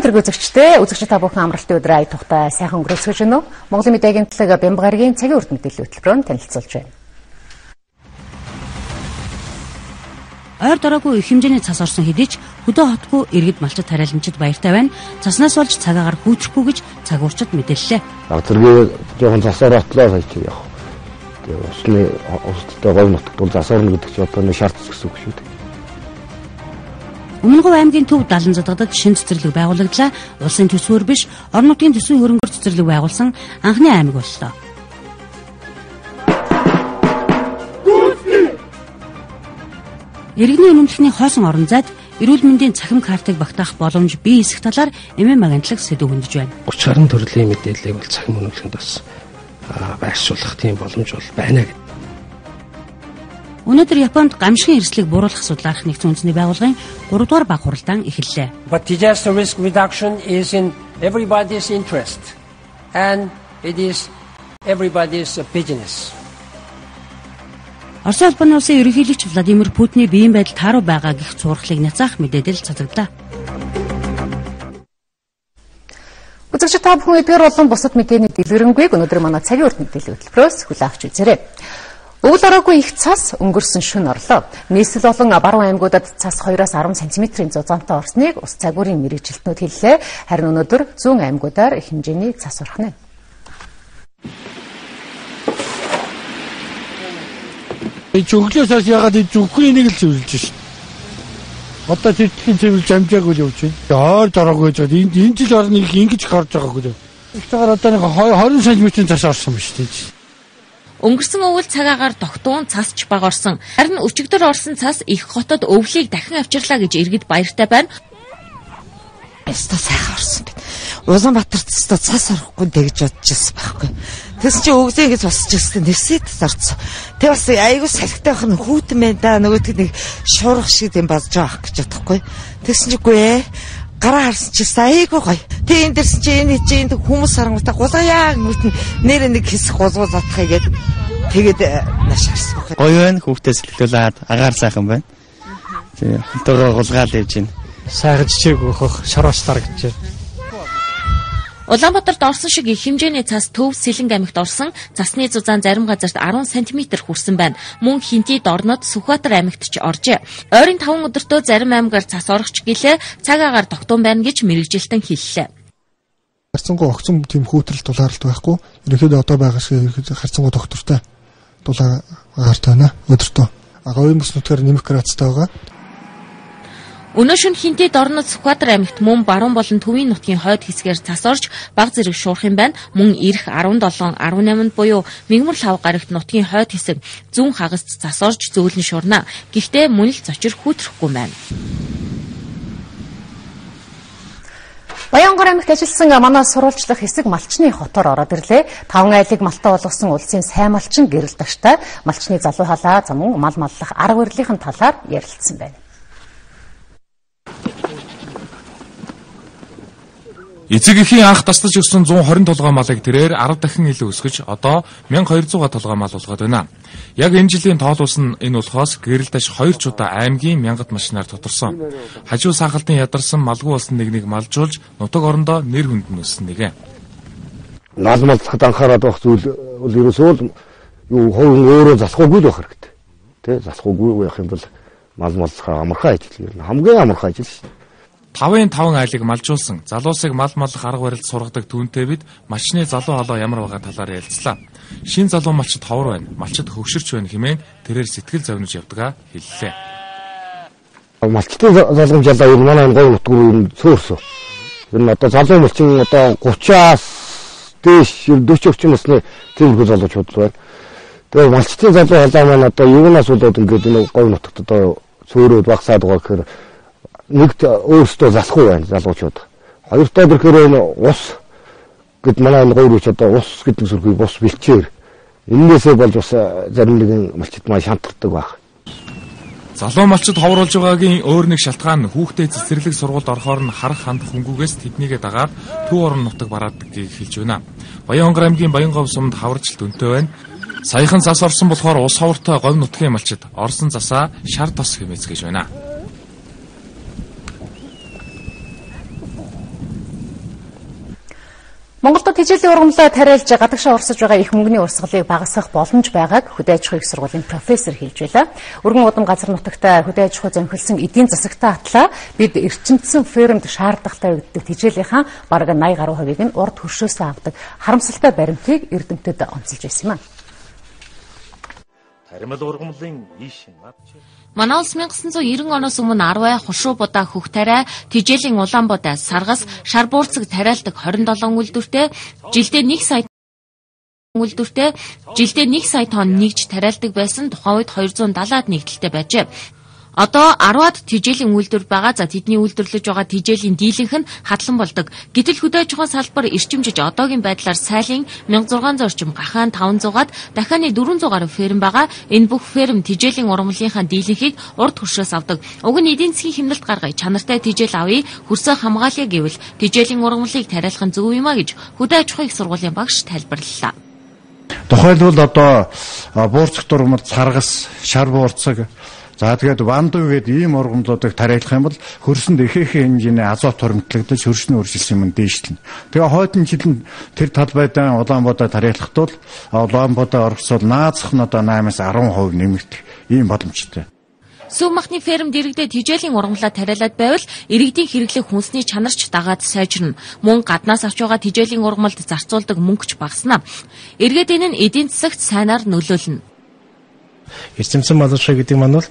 өнөөдрийн үзэгчид та бүхэн амралтын өдөр ая тухтай сайхан өнгөрөөсгөж байна уу? Монголын мэдээ агентлаг Бямбгаргийн цагийн урд мэдээллийн хөтөлбөрөөр танилцуулж байна. Ойр дороогүй их хэмжээний цас орсон хэдий ч хөдөө хотгүй иргэд малчид тариаланчид баяртай байна. Цаснаас болж цагаагаар хүүтрэхгүй гэж цагуурчид мэдээллээ. Тэргээ жоохон цасаар отлоо байж яах. Тэгээ усны устдаа гой нутгтул цас орно гэдэг чинь одоо нэг шаард гэсэн үг шүү дээ. Өмнөгов аймгийн төв далан задгадад шинэ цэцэрлэг байгуулагдлаа. Улсын төсвөр биш, орон нутгийн төсвийн хөрөнгөөр цэцэрлэг байгуулсан анхны аймаг боллоо. Иргэний үнэмлэхний хоосон орон зайд эрүүл мэндийн цахим картыг багтаах боломж бий эсэх талаар ММ агентлаг сэдв хөндөж байна. 30 гаруй төрлийн мэдээллийг бол цахим үнэмлэхэнд бас байршуулах тийм боломж бол байна гэдэг. Өнөөдөр Японд гамшигын эрсдлийг бууруулах судлаарах нэгдсэн үндэсний байгууллагын 3 дугаар баг хуралдаан эхэллээ. But disaster risk reduction is in everybody's interest and it is everybody's business. Орос улбаны улсын ерөнхийлөгч Владимир Путиний биеийн байдал тааруу байгаа гэх цуурхлыг няцаах мэдээлэл цацагдлаа. Үзэгчид та бүхэн эдгээр болон бусад мэдээний дэлгэрэнгүй өнөөдөр манай цагийн урд мэдээллийн хөтөлбөрөөс хүлээн авч үзээрэй. Өвөл ороогүй их цас өнгөрсөн шөнө орлоо. Нийслэл болон баруун аймагуудад цас 2-10 см-ийн зузаантай орсныг ус цагуурийн мэргэжилтнүүд хэллээ. Харин өнөөдөр зүүн аймагуудаар их хэмжээний цас орхно. Зөвлөөсөөс ягаад зөвхөн энийг л зөвлөж шин. Одоо тэртхэн зөвлөж амжаагүй л явж байна. Ойр дороогүй жоод энэ жил орныг ингэж гарч байгаагүй. Их цагаар одоо нэг 20 см-ийн цас орсон биз дээ. Өнгөрсөн өвөл цагаагаар тогтуун цасч баг орсон. Харин өчигдөр орсон цас их хотод өвлийг дахин авчирлаа гэж иргэд баяртай байна. Эста сайхан орсон байна. Улаанбаатарт цас орохгүй тэгж бодож байсан байхгүй. Тэс чи өгзээгээс босч ирсэн нэрсэд зарцсан. Тэг бас айгуу салхитай байх нь хүүтэн байна да. Нөгөөдг нэг шуурах шиг юм базж авах гэж бодохгүй. Тэгсэн чигүй ээ. Гараа харсан чи айгуу гоё. Тэг энэ дэрсэн чи энэ чи энэ хүмүүс харангуйтай гулгаяа гэмтэн нэр нэг хэсэг гулгуу затхаа гээд тэгээд нааш харсан. Гоё байна. Хүүхдээ сэлгэлүүлээд агаар сайхан байна. Тэг хонтойгоо гулгаал явж байна. Сайхан жижиг өөхөх шаруучлаар гэж. Улаанбаатарт орсон шиг их хэмжээний цас Төв Сэлэнг аймагт орсон. Цасны зузаан зарим газарт 10 см хүрсэн байна. Мөн Хинтий Дорнод Сүхбаатар аймагт ч оржээ. Ойрын 5 өдөртөө зарим аймгаар цас орохч гэлээ цаг агаар тогтун байна гэж мэргэжилтэн хэллээ. Харцангуй огцом тийм хүүтрэл дулаалт байхгүй. Ерөнхийдөө одоо байгаа шиг харцангуй доктортой дулаартай байна өдөртөө. Говийн бүс нутгаар нэмэх градустай байгаа. Өнөө шөнө Хинтий Дорнод Сүхбаатар аймагт мөн баруун болон төвийн нутгийн хойд хэсгээр цас орж баг зэрэг шуурх юм байна. Мөн ирэх 17, 18-нд буюу Мэгмар лав гарагт нутгийн хойд хэсэг зүүн хагаст цас орж зөөлөн шуурна. Гэхдээ мөн л зочир хүүтрэхгүй байна. Баянгар аймагт ажилласан манай сурвалжлах хэсэг малчны хотоор ороод ирлээ. 5 айлыг малтай болгосон улсын сайн малчин гэрэл даштай малчны залуу халаа замун мал маллах арга барилын талаар ярилцсан байна. Эцэг эхийн анх таслаж өгсөн 120 толгой малыг тэрээр 10 дахин илүү өсгөж одоо 1200 толгой мал болгоод байна. Яг энэ жилийн тоолуулс нь энэ болохоос гэрэл даш 2 чудаа аймгийн мянгат машинаар тодорсон. Хажуу сахалтын ядарсан малгүй болсон нэгнийг малжуулж нутаг орондоо нэр хүнд нь өссөн нэгэн. Мал малцахад анхаарал авах зүйл ерөөсөө юу ховын өөрөө засахгүй байх хэрэгтэй. Тэ засахгүй байх юм бол мал малцах амархан ажил юм. Хамгийн амархан ажил шүү. 5-5 айлыг малжуулсан залуусыг мал маллах арга барилд сургадаг түүнтэй бид малчны залуу халаа ямар байгаа талаар ярилцлаа. Шин залуу малчид ховор байна, малчид хөвшөрч байна хэмээн тэрээр сэтгэл зовниж явдгаа хэллээ. Малчдын залгамж ялаа ер нь манай энэ гой нутг руу цөөрсөн. Ер нь одоо залуу малчин одоо 30-аас дээш 40 орчим насны тиймэрхүү залуучууд байна. Тэгээ малчдын залуу халаа маань одоо юунаас болоод ингээд энэ гой нутагт одоо цөөрөөд багсаад байгаа гэхээр нэгт өөрсдөө засахгүй байна залуучууд. Хоёрдоо тэрхээр энэ ус гэд манай энэ гойрууч одоо ус гэдэг сүрхийг ус бэлчээр энээсээ болж бас зарим нэгэн малчид маань шантардаг байх. Залуу малчид ховруулж байгаагийн өөр нэг шалтгаан хүүхдээ цэцэрлэг сургуульд орохоор нь харах хандах хөнгүүгээс тэднийгээ дагаад төв орон нутаг бараадаггийг хэлж байна. Баянгар аймгийн Баянгов сумд хаварчил дүнтэй байна. Саяхан цас орсон болохоор ус ховортой говь нутгийн малчид орсон засаа шар тос хэмээцгэж байна. Монголд хичээлийн ургамлаа тариалж гадагшаа орсож байгаа их мөнгөний урсгалыг багасгах боломж байгааг Хөдөө аж ахуйн их сургуулийн профессор хэлж байлаа. Өргөн удам газар нутагта хөдөө аж ахуй зохицуулсан эдийн засагтаа атлаа бид эрчимдсэн фермд шаардлагатай өгдөг хичээлийнхаа бараг 80 гаруй хувийг нь урд хөршөөсөө авдаг харамсалтай баримтыг эрдэмтэд онцолж байсан юм. Таримал ургамлын ийшин Манай улс 1990 оноос өмнө 10 хушуу будаа хөх тариа, тижээлийн улаан будаа саргас, шар буурцаг тариалдаг 27 үйлдвэртэй жилдээ 1 сая тонн нэгж тариалдаг байсан тухайн үед 270-аад нэгдэлтэй байжээ. Одоо 10-аад тижээлийн үйлдвэр байгаа. За тэдний үйлдвэрлэж байгаа тижээлийн дийлэнх нь хадлан болдог. Гэтэл хөдөө аж ахуйн салбар эрчимжиж одоогийн байдлаар сайлын 1600 орчим гахаан 500-аад дахианы 400 гаруй ферм байгаа. Энэ бүх ферм тижээлийн ургамлынхаа дийлэнхийг урд хөршөөс авдаг. Уг нь эдийн засгийн хэмнэлт гаргая, чанартай тижээл авъя, хөрсөө хамгаалъя гэвэл тижээлийн ургамлыг тариалах нь зөв юм а гэж Хөдөө аж ахуйн их сургуулийн багш тайлбарллаа. Тухайлбал одоо буурцаг дурмар, саргас, шар буурцаг, за тэгээд ванду гэдэг ийм ургамлуудыг тариалах юм бол хөрсөнд ихээхэн хэмжээний азот хуримтлагдаж хөрсний үржилсэн юм дээшлэнэ. Тэгээ хойдон жилд тэр талбайдаа улаан будаа тариалахад бол улаан будаа оргосвол наазах нь одоо 8-аас 10% нэмэгдэх ийм боломжтой. Сүм махны фермд иргэдээ тижээлийн ургамлаа тариалаад байвал иргэдийн хэрэглэх хүнсний чанарч дагаад сайжирна. Мөн гаднаас авч байгаа тижээлийн ургамлд зарцуулдаг мөнгөч багаснаа. Эргээд энэ нь эдийн засагт сайнаар нөлөөлнө. Эрчимсэн мал аж ахуй гэдэг маань бол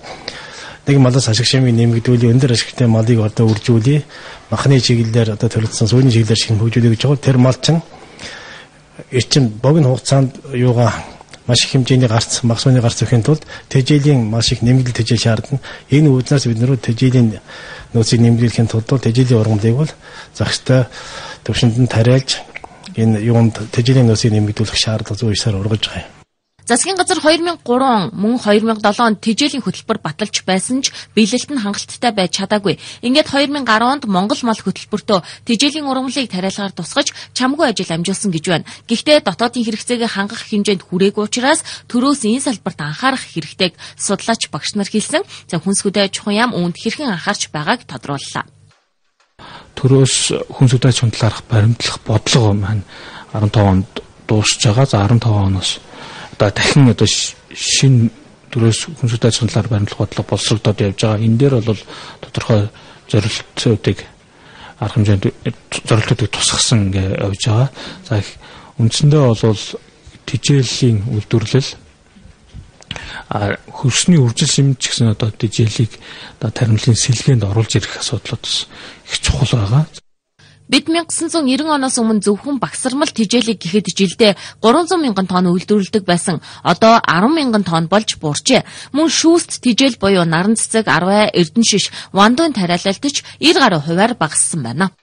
нэг малаас ашиг шимийг нэмэгдүүлээ, өндөр ашигтай малыг одоо үржүүлээ, махны чиглэлээр одоо төлөвлөсөн сүүний чиглэлээр шинэ хөгжүүлээ гэж байгаа. Тэр мал чинь эрчим богино хугацаанд юугаа маш их хэмжээний гарц, мах сууны гарц өгөхийн тулд тэжээлийн маш их нэмэгдэл тэжээл шаардна. Энэ үүднээс бид нөрөө тэжээлийн нөөцийг нэмэгдүүлэхийн тулд тэжээлийн ургамлыг бол загштай төвшөнд нь тариалж энэ юунд тэжээлийн нөөцийг нэмэгдүүлэх шаардлага зүй ёсоор ургаж байгаа юм. Засгийн газар 2003 мөн 2007 онд тижээлийн хөтөлбөр баталж байсан ч биелэлт нь хангалттай байж чадаагүй. Ингээд 2010 онд Монгол мал хөтөлбөртөө тижээлийн ургамлыг тариалгаар тусгаж чамгүй ажил амжуулсан гэж байна. Гэхдээ дотоодын хэрэгцээг хангах хэмжээнд хүрээгүй учраас төрөөс энэ салбарт анхаарах хэрэгтэйг судлаач багш нар хэлсэн. За хүнс хөдөө аж ахуйн яам үүнд хэрхэн анхаарч байгааг тодрууллаа. Төрөөс хүнс хөдөө аж ахуйн талаарх баримтлах бодлого маань 15 онд дуусж байгаа. За 15 оноос дахин одоо шинэ төрөөс хүнс хөдөө аж ахуйн талаар баримтлах бодлого боловсрогдоод явж байгаа. Энэ дээр бол тодорхой зорилтуудыг арга хэмжээнд зорилтуудыг тусгасан ингээ явж байгаа. За үндсэндээ бол тижээлийн үйлдвэрлэл хөрсний үржилсэн ч гэсэн одоо тижээлийг одоо таримлын сэлгээнд оруулж ирэх асуудлууд их чухал байгаа. Бид 1990 оноос өмнө зөвхөн багсармал тижээлийг гэхэд жилдээ 300 мянган тонн үйлдвэрлэдэг байсан. Одоо 10 мянган тонн болж буурчээ. Мөн шүүст тижээл буюу наран цэцэг, арвай, эрдэн шиш, вандуун тариалалтч 90 гаруй хувиар багассан байна.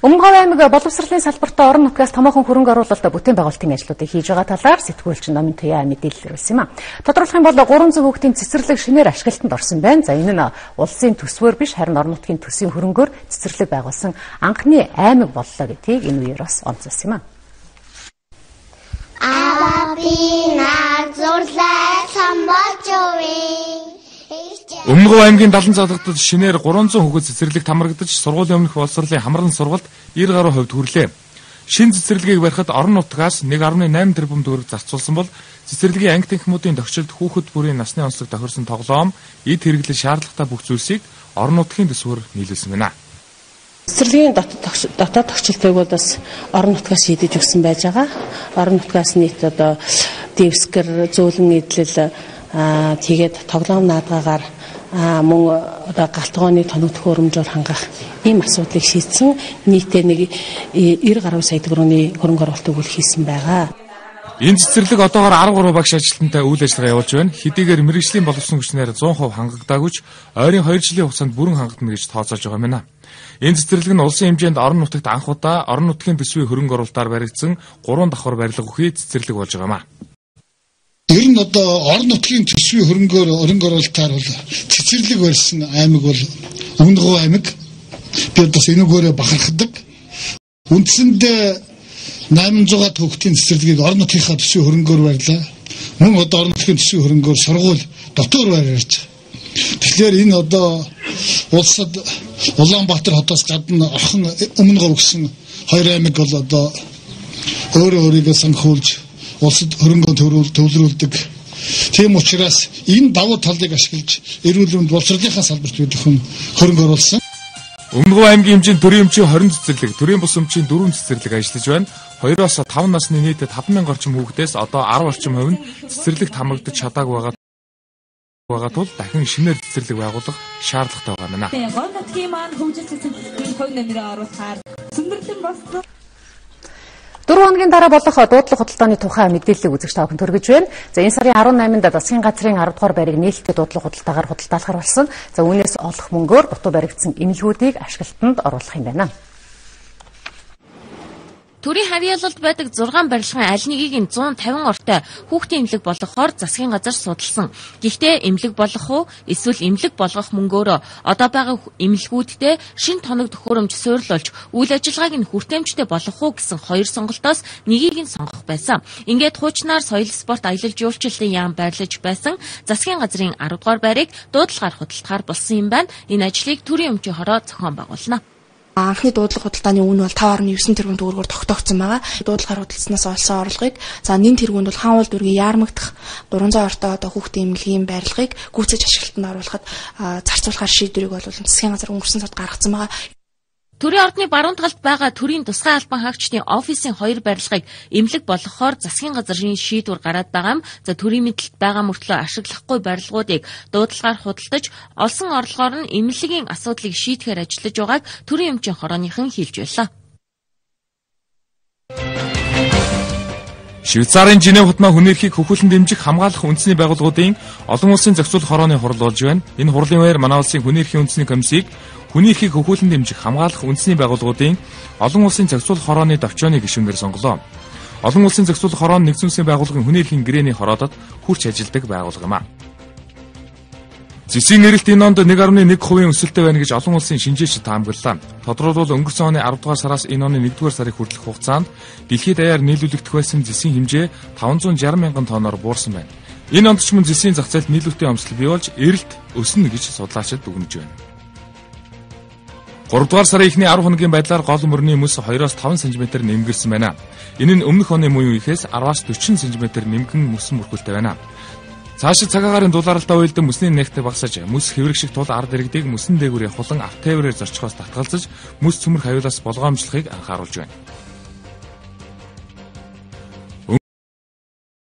Өмнө Говь аймаг боловсролын салбарт орон нутгаас томоохон хөрөнгө оруулалт бүтээн байгуулалтын ажлуудыг хийж байгаа талаар сэтгүүлч Номын Туяа мэдээлэл өгсөн юм а. Тодорхойлох юм бол 300 хүүхдийн цэцэрлэг шинээр ашиглалтанд орсон байна. За энэ нь улсын төсвөөр биш харин орон нутгийн төсвийн хөрөнгөөр цэцэрлэг байгуулсан анхны аймаг боллоо гэдгийг энэ үеэр бас онцолсон юм а. Аваби нагзурлаа самбаж өвөө. Өмнө Говь аймгийн 70 залгадад шинээр 300 хүүхэд цэцэрлэг тамирагдаж сургуулийн өмнөх боловсролын хамран сургалт 90 гаруй хувьд хүрлээ. Шинэ цэцэрлэгийг барихад орон нутгаас 1.8 тэрбум төгрөг зарцуулсан бол цэцэрлэгийн анги танхимуудын тогтчлд хүүхэд бүрийн насны онцлог тохирсон тоглоом, эд хэрэглэл шаардлагатай бүх зүйлсийг орон нутгийн төсвөөр нийлүүлсэн байна. Цэцэрлэгийн дотоод тогтчлтыг бол бас орон нутгаас шийдэж өгсөн байж байгаа. Орон нутгаас нийт одоо дэвсгэр, зөөлөн эдлэл тэгээд тоглоом наадгаагаар мөн одоо галтгооны тоног төхөөрөмжөөр хангах ийм асуудлыг шийдсэн нийтээ нэг 90 гаруй сая төгрөгийн хөрөнгө оруулалт өгөх хийсэн байгаа. Энэ цэцэрлэг одоогоор 13 багш ажилтнтай үйл ажиллагаа явуулж байна. Хэдийгээр мэргэжлийн боловсон хүчнээр 100% хангагдаагүй ч ойрын 2 жилийн хугацаанд бүрэн хангагдана гэж тооцоолж байгаа юм байна. Энэ цэцэрлэг нь улсын хэмжээнд орон нутагт анх удаа орон нутгийн төсвийн хөрөнгө оруулалтаар баригдсан 3 давхар барилга өгөхий цэцэрлэг болж байгаа юм а. Ер нь одоо орон нутгийн төсвийн хөрөнгөөр оруулалтаар бол цэцэрлэг барьсан аймаг бол Өмнө Говь аймаг. Би бас энүүгээрээ бахархдаг. Үндсэндээ 800 хүүхдийн цэцэрлэгийг орон нутгийнхаа төсвийн хөрөнгөөр барьлаа. Мөн одоо орон нутгийн төсвийн хөрөнгөөр сургууль дотор барьж. Тэгэхээр энэ одоо улсад Улаанбаатар хотоос гадна орхон өмнө гов гэсэн хоёр аймаг бол одоо өөрөөрийгөө санхүүлж улсад хөрөнгө төвлөрүүлдэг. Тийм учраас энэ давуу талыг ашиглаж эрүүл мэнд боловсролынхаа салбарт бид хөрөнгө оруулсан. Өмнөг аймгийн хэмжээнд төрийн өмчийн 20 цэцэрлэг, төрийн бус өмчийн 4 цэцэрлэг ажиллаж байна. 2-оос 5 насны нийт 5000 орчим хүүхдээс одоо 10 орчим хувь нь цэцэрлэгт хамрагдаж чадаагүй байгаа тул дахин шинээр цэцэрлэг байгуулах шаардлагатай байгаа мэнэ. Гол нутгийн маань хөгжил цэцэрлэгийн хувь нэмрээ оруулахаар сүндэрлэн болсон. 4 хоногийн дараа болох дуудлага худалдааны тухай мэдээллийг үзэгч та бүхэн төргөж байна. За энэ сарын 18-нд засгийн газрын 10 дугаар байрыг нээлттэй дуудлага худалдаагаар худалдаалахар болсон. За үүнээс олох мөнгөөр дутуу баригдсан эмнэлгүүдийг ашиглалтанд оруулах юм байна. Төрийн хавьяалалд байдаг 6 барилгын аль нэгийг нь 150 ортой хүүхдийн эмнэлэг болгохоор засгийн газар судалсан. Гэхдээ эмнэлэг болгох уу эсвэл эмнэлэг болгох мөнгөөрөө одоо байгаа эмнэлгүүдтэй шинэ тоног төхөөрөмж суйрлуулж үйл ажиллагааг нь хүртээмжтэй болгох уу гэсэн хоёр сонголтоос нэгийг нь сонгох байсан. Ингээд хуучнаар соёл спорт аялал жуулчлалын яам байрлаж байсан засгийн газрын 10 дугаар байрыг дуудлагаар худалдахаар болсон юм байна. Энэ ажлыг төрийн өмчийн хороо зохион байгуулна. Анхны дуудлага худалдааны үн бол 5.9 тэрбум төгрөгөөр тогтоогдсон байгаа. Дуудлагаар худалдаснаас олсон орлогыг за нэн тэргуунд бол хаан уул дүргийн яармагдах 300 ортой одоо хүүхдийн эмнэлгийн барилгыг гүйцэж ашиглалтанд оруулахад зарцуулахар шийдвэрийг бол засгийн газар өнгөрсөн сард гаргасан байгаа. Төрийн ордны баруун талд байгаа төрийн тусгай албан хаагчдын офисын 2 барилгыг эмнэлэг болгохоор засгийн газрын шийдвэр гараад байгаа юм. За төрийн мэдэлд байгаа мөртлөө ашиглахгүй барилгуудыг дуудлагаар худалдаж олсон орлогоор нь эмнэлгийн асуудлыг шийдэхээр ажиллаж байгааг төрийн өмчийн хорооныхан хэлж байлаа. Швейцарын Женев хотмаа хүн эрхийг хөхүүлэн дэмжих хамгаалах үндэсний байгууллагуудын олон улсын зохицуулах хорооны хурал болж байна. Энэ хурлын үеэр манай улсын хүн эрхийн үндэсний комиссийг хүний эрхийг хөхүүлэн дэмжих хамгаалах үндэсний байгууллагуудын олон улсын зохицуулах хорооны давчооны гишүүнээр сонголоо. Олон улсын зохицуулах хорооны нэгдсэн улсын байгууллагын хүний эрхийн гэрээний хороодод хүрч ажилдаг байгууллага юм а. Зэсийн нэрэлт энэ онд 1.1% өсөлттэй байна гэж олон улсын шинжээчид таамаглалаа. Тодорхойлбол өнгөрсөн оны 10 дугаар сараас энэ оны 1 дугаар сарын хүртэлх хугацаанд дэлхийд даяар нийлүүлэгдэх байсан зэсийн хэмжээ 560 мянган тонноор буурсан байна. Энэ онд ч мөн зэсийн зах зээлд нийлүүлэлтийн өмсөл бий болж эрэлт өснө гэж судлаачид дүгнэж байна. 3 дугаар сарын эхний 10 хоногийн байдлаар гол мөрний мөс 2-5 см нэмгэрсэн байна. Энэ нь өмнөх оны мөн үеэс 10-40 см нэмгэн мөсөн бүрхүүлтэй байна. Цаашид цагаагаарын дулаалалтаа уйлдан мөсний нэгт багасаж мөс хэврэгших тул ард иргэдийг мөсөн дээгүүр явуулан автоэврээр зорчихоос татгалзаж мөс цөмөрх аюулаас болгоомжлохыг анхааруулж байна.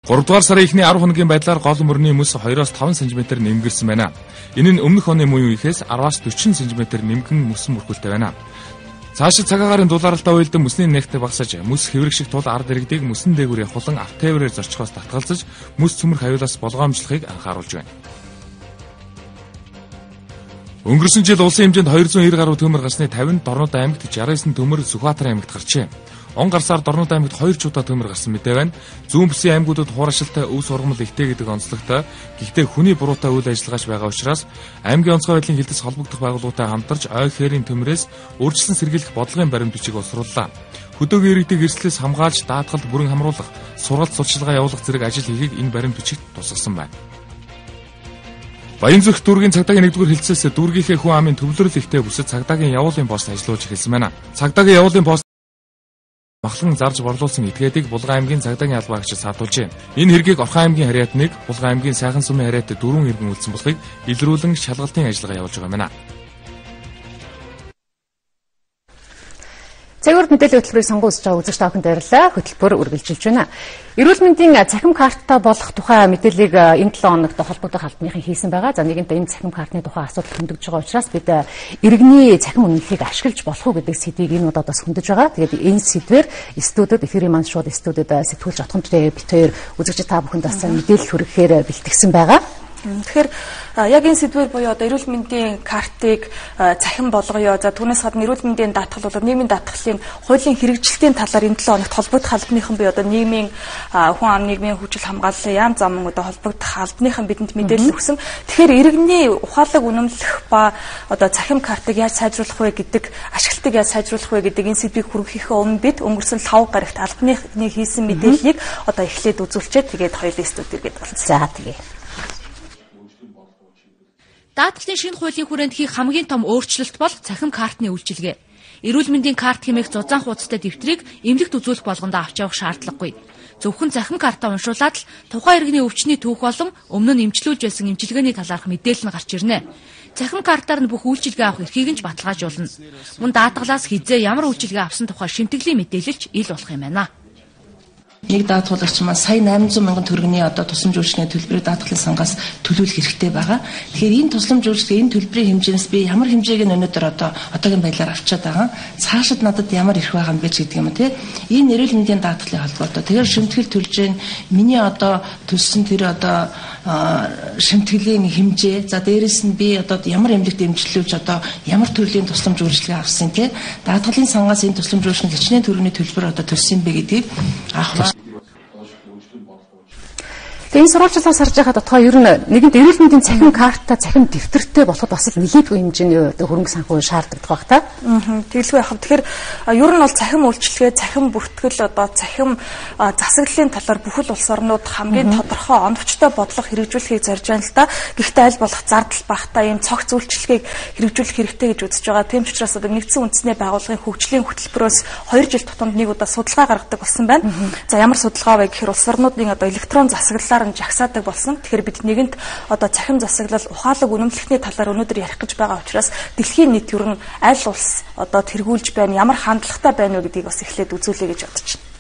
3 дугаар сарын эхний 10 хоногийн байдлаар гол мөрний мөс 2-5 см нэмгэрсэн байна. Энэ нь өмнөх оны мөн үеэс 10-40 см нэмгэн мөсөн бүрхүүлтэй байна. Цаашид цагаагаарын дулаалалтаа уйлдан мөсний нэгт багасаж мөс хэврэгших тул ард иргэдийг мөсөн дээгүүр явуулан автоэврээр зорчихоос татгалзаж мөс цөмөрх аюулаас болгоомжлохыг анхааруулж байна. Өнгөрсөн жил улсын хэмжээнд 290 гаруй төмөр гарсны 50-нд Дорнод аймагт 69 төмөр Сүхбаатар аймагт гарчээ. Он гарсаар Дорнод аймагт 2 чудаа төмөр гарсан мэдээ байна. Зүүн бүсийн аймагуудад хуурашилтай өв сургамал ихтэй гэдэг онцлогтой. Гэхдээ хүний буруутай үйл ажиллагаач байгаа учраас аймгийн онцгой байдлын хилдэс холбогдох байгууллагатай хамтарч ой хээрийн төмрөөс өөрчлөн сэргийлэх бодлогын баримт бичиг боловсрууллаа. Хөдөөгийн иргэдийг эрсдлээс хамгаалж даатгалд бүрэн хамруулах, сургалт судалчилгаа явуулах зэрэг ажил хийхийг энэ баримт бичигт тусгасан байна. Баянзүрх дүүргийн цагдаагийн 1-р хилцээс дүүргийнхээ хүн амын төвлөрөл ихтэй бүсэд цагдаагийн явуулын пост ажиллаж эхэлсэн байна. Цагдаагийн явуулын пост махлан зарж борлуулсан этгээдийг Булган аймгийн цагдаагийн албаагч саатуулжээ. Энэ хэргийг Орхон аймгийн харьяатныг Булган аймгийн Сайхан сумын харьяат 4 иргэн үлдсэн болохыг илрүүлэн шалгалтын ажиллагаа явуулж байгаа юм. Цагаарт мэдээллийн хөтөлбөрийг сонгуульж байгаа үзэгч та бүхэнд баярлалаа. Хөтөлбөр үргэлжилж байна. Эрүүл мэндийн цахим карттай болох тухай мэдээллийг энэ 7 хоногт холбогдох албаныхан хийсэн байгаа. За нэгэнтээ энэ цахим картны тухай асуудал хөндөгж байгаа учраас бид иргэний цахим үнэлгээг ашиглаж болох уу гэдэг сэдвийг энэ удаад бас хөндөж байгаа. Тэгээд энэ сэдвээр студиуд эфирийн маань шууд студиуд сэтгүүлч отгомжтой бит хоёр үзэгч та бүхэнд бас мэдээлэл хүргэхээр бэлтгэсэн байгаа. Тэгэхээр яг энэ сэдвээр буюу одоо эрүүл мэндийн картыг цахим болгоё. За түүнээс гадна эрүүл мэндийн даатгал бол нийгмийн даатгалын хуулийн хэрэгжилтийн талаар энэ 7 хоногт холбогдох албаныхан буюу одоо нийгмийн хүн ам нийгмийн хүчил хамгааллын яам зам одоо холбогдох албаныхан бидэнд мэдээлэл өгсөн. Тэгэхээр иргэний ухаалаг үнэмлэх ба одоо цахим картыг яаж сайжруулах вэ гэдэг, ашиглалтыг яаж сайжруулах вэ гэдэг энэ сэдвийг хүргэхийнхээ өмнө бид өнгөрсөн 5 гарагт албаныхны хийсэн мэдээллийг одоо эхлээд үзүүлчихэд тэгээд хоёулын студид иргэд болсон. За тэгээ. Даатгалын шинэ хуулийн хүрээнд хийх хамгийн том өөрчлөлт бол цахим картны үйлчилгээ. Эрүүл мэндийн карт хэмээх зузаан хуудастай дэвтрийг эмнэлэгт үзүүлэх болгондоо авч явах шаардлагагүй. Зөвхөн цахим картаа уншуулаад л тухайн иргэний өвчний түүх болон өмнө нь эмчилүүлж байсан эмчилгээний талаарх мэдээлэл нь гарч ирнэ. Цахим картаар нь бүх үйлчилгээ авах эрхийг нь баталгаажуулна. Мөн даатгалаас хизээ ямар үйлчилгээ авсан тухай шимтгэлийн мэдээлэлч ил болох юм байна. Нэг даатгуулагч маань сая 800 мянган төгрөгийн тусламж үйлчилгээний төлбөрийг даатгалын сангаас төлөвлөх хэрэгтэй байгаа. Тэгэхээр энэ тусламж үйлчилгээ энэ төлбөрийн хэмжээс би ямар хэмжээг нь өнөөдөр одоогийн байдлаар авчиад байгаа. Цаашид надад ямар ирэх байгаа юм бэ гэдэг юм те. Энэ эрүүл мэндийн даатгалын холбоотой. Тэгэхээр шимтгэл төлж гэн миний төлсөн тэр шимтгэлийн хэмжээ за дээрэс нь би ямар эмнэлэгт эмчилүүлж ямар төрлийн тусламж үйлчилгээ авсан те. Даатгалын сангаас энэ тусламж үйлчилгээний хичнээн төгрөгийн төлбөр төлсөн бэ гэдгийг авах. Энэ сурвалжлаас харж байхад отгоо ер нь нэгэнт эрүүл мэндийн цахим картаа цахим дэвтэртэй болоход бас нэлээдгүй хэмжээний хөрөнгө санхүү шаарддаг байх та. Тэгэлгүй яхав. Тэгэхээр ер нь бол цахим үйлчилгээ, цахим бүртгэл цахим засаглалын талаар бүхэл улс орнууд хамгийн тодорхой оновчтой бодлого хэрэгжүүлэхийг зорж байна л да. Гэхдээ аль болох зардал багтаа ийм цогц үйлчилгээг хэрэгжүүлэх хэрэгтэй гэж үзэж байгаа. Тийм ч учраас нэгдсэн үндэсний байгууллагын хөгжлийн хөтөлбөрөөс 2 жил тутамд нэг удаа судалгаа гаргадаг болсон байна. За ямар судалгаа вэ гэхээр улс орнуудын электрон засаглалаар жагсаадаг болсон. Тэгэхээр бид нэгэнт цахим засаглал ухаалаг үнэмлэхний талаар өнөөдөр ярих гэж байгаа учраас дэлхийн нийт ер нь аль улс тэргүүлж байна, ямар хандлагатай байна вэ гэдгийг бас эхлээд үзүүлэе гэж бодож байна.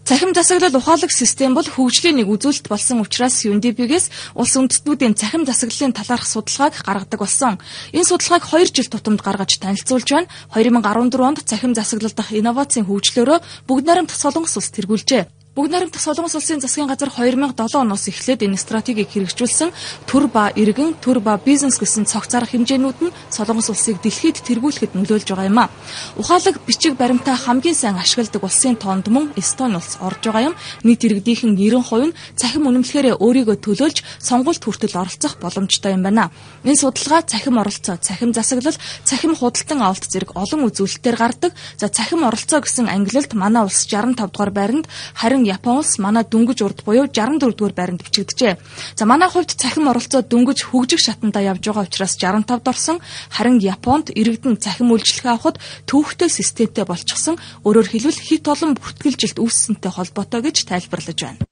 Цахим засаглал ухаалаг систем бол хөгжлийн нэг үзүүлэлт болсон учраас UNDP-гээс улс үндэстнүүдийн цахим засаглалын талаарх судалгааг гаргадаг болсон. Энэ судалгааг 2 жил тутамд гаргаж танилцуулж байна. 2014 онд цахим засаглал дахь инновацийн хөгжлөөрөө бүгд найрамдах Солонгос улс тэргүүлжээ. Бүгд найрамдах Солонгос улсын засгийн газар 2007 оноос эхлээд энэ стратегийг хэрэгжүүлсэн төр ба иргэн, төр ба бизнес гэсэн цогц арга хэмжээнүүд нь Солонгос улсыг дэлхийд тэргүүлэхэд нөлөөлж байгаа юм а. Ухаалаг бичиг баримтаа хамгийн сайн ашигладаг улсын тоонд мөн Эстони улс орж байгаа юм. Нийт иргэдийнхэн 90% нь цахим үнэмлэхээрээ өөрийгөө төлөөлж сонгуульд хүртэл оролцох боломжтой юм байна. Энэ судалгаа цахим оролцоо, цахим засаглал, цахим худалдан авалт зэрэг олон үзүүлэлтээр гардаг. За цахим оролцоо гэсэн ангилалд манай улс 65 дугаар байранд, харин Япон улс манай дөнгөж урд буюу 64 дугаар байранд бичигдэжээ. За манай хувьд цахим оролцоо дөнгөж хөгжих шатандаа явж байгаа учраас 65-д орсон. Харин Японд иргэдэн цахим үйлчилгээ авахд төвөгтэй системтэй болчихсон. Өөрөөр хэлбэл хит олон бүртгэлжилт үүссэнтэй холбоотой гэж тайлбарлаж байна.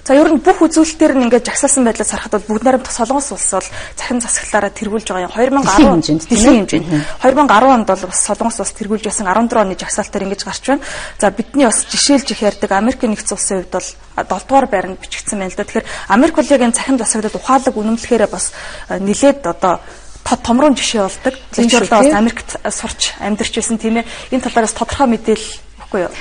За ер нь бүх үзүүлэлтээр нь ингээд жагсаасан байдлаас харахад бол бүгд найрамдах Солонгос улс бол цахим засаглалаараа тэргүүлж байгаа юм. 2010 дэлхийн хэмжээнд 2010 онд бол бас Солонгос улс тэргүүлж байсан 14 оны жагсаалтаар ингэж гарч байна. За бидний бас жишээлж их ярьдаг Америкийн нэгдсэн улсын хувьд бол 7 дугаар байранд бичигдсэн байна л да. Тэгэхээр Америк бол яг энэ цахим засаглалд ухаалаг үнэмлэхээрээ бас нэлээд томрон жишээ болдог. Тэгэхээр бас Америкт сурч амьдарч байсан тийм ээ. Энэ талаараас тодорхой мэдээлэл өгөхгүй юу?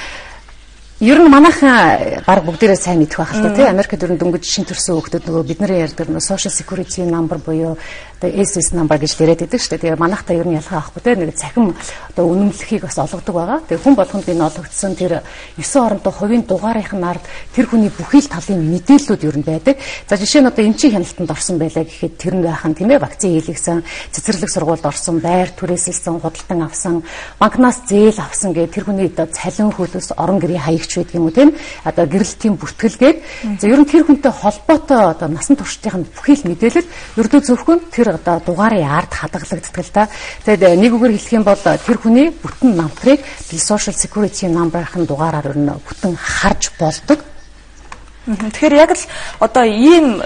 Ер нь манайхан баг бүгдээрээ сайн мэдэх байх л та тийм Америкт ер нь дөнгөж шин төрсөн хүүхдүүд нөгөө бидний ярьдаг social security number буюу SS number гэж яриад байдаг шүү дээ. Тэгээ манайхтай ер нь ялгаа авахгүй тийм нэг цахим үнэмлэхийг бас олгодог байгаа. Тэгээ хүн болгонд энэ олгогдсон тэр 9 оронтой хувийн дугаарынх нь ард тэр хүний бүхий л талын мэдээллүүд ер нь байдаг. За жишээ нь эмчийн хяналтанд орсон байлаа гэхэд тэр нь байхын тийм ээ вакцины хийлгсэн, цэцэрлэг сургуульд орсон, байр түрээсэлсэн, худалдан авсан, банкнаас зээл авсан гэх тэр хүний цалин хөлөөс орон гэрийн хаягч байдаг юм уу тийм гэрэлтийн бүртгэлгээд за ер нь тэр хүнтэй холбоотой насан туршдын бүхий л мэдээлэл ердөө зөвхөн тэр дугаарын ард хадгалагддаг л да. Тэгээд нэг үгээр хэлэх юм бол тэр хүний бүтэн намтрыг social security number-ын дугаараар ер нь бүтэн харж болдог. Тэгэхээр яг л ийм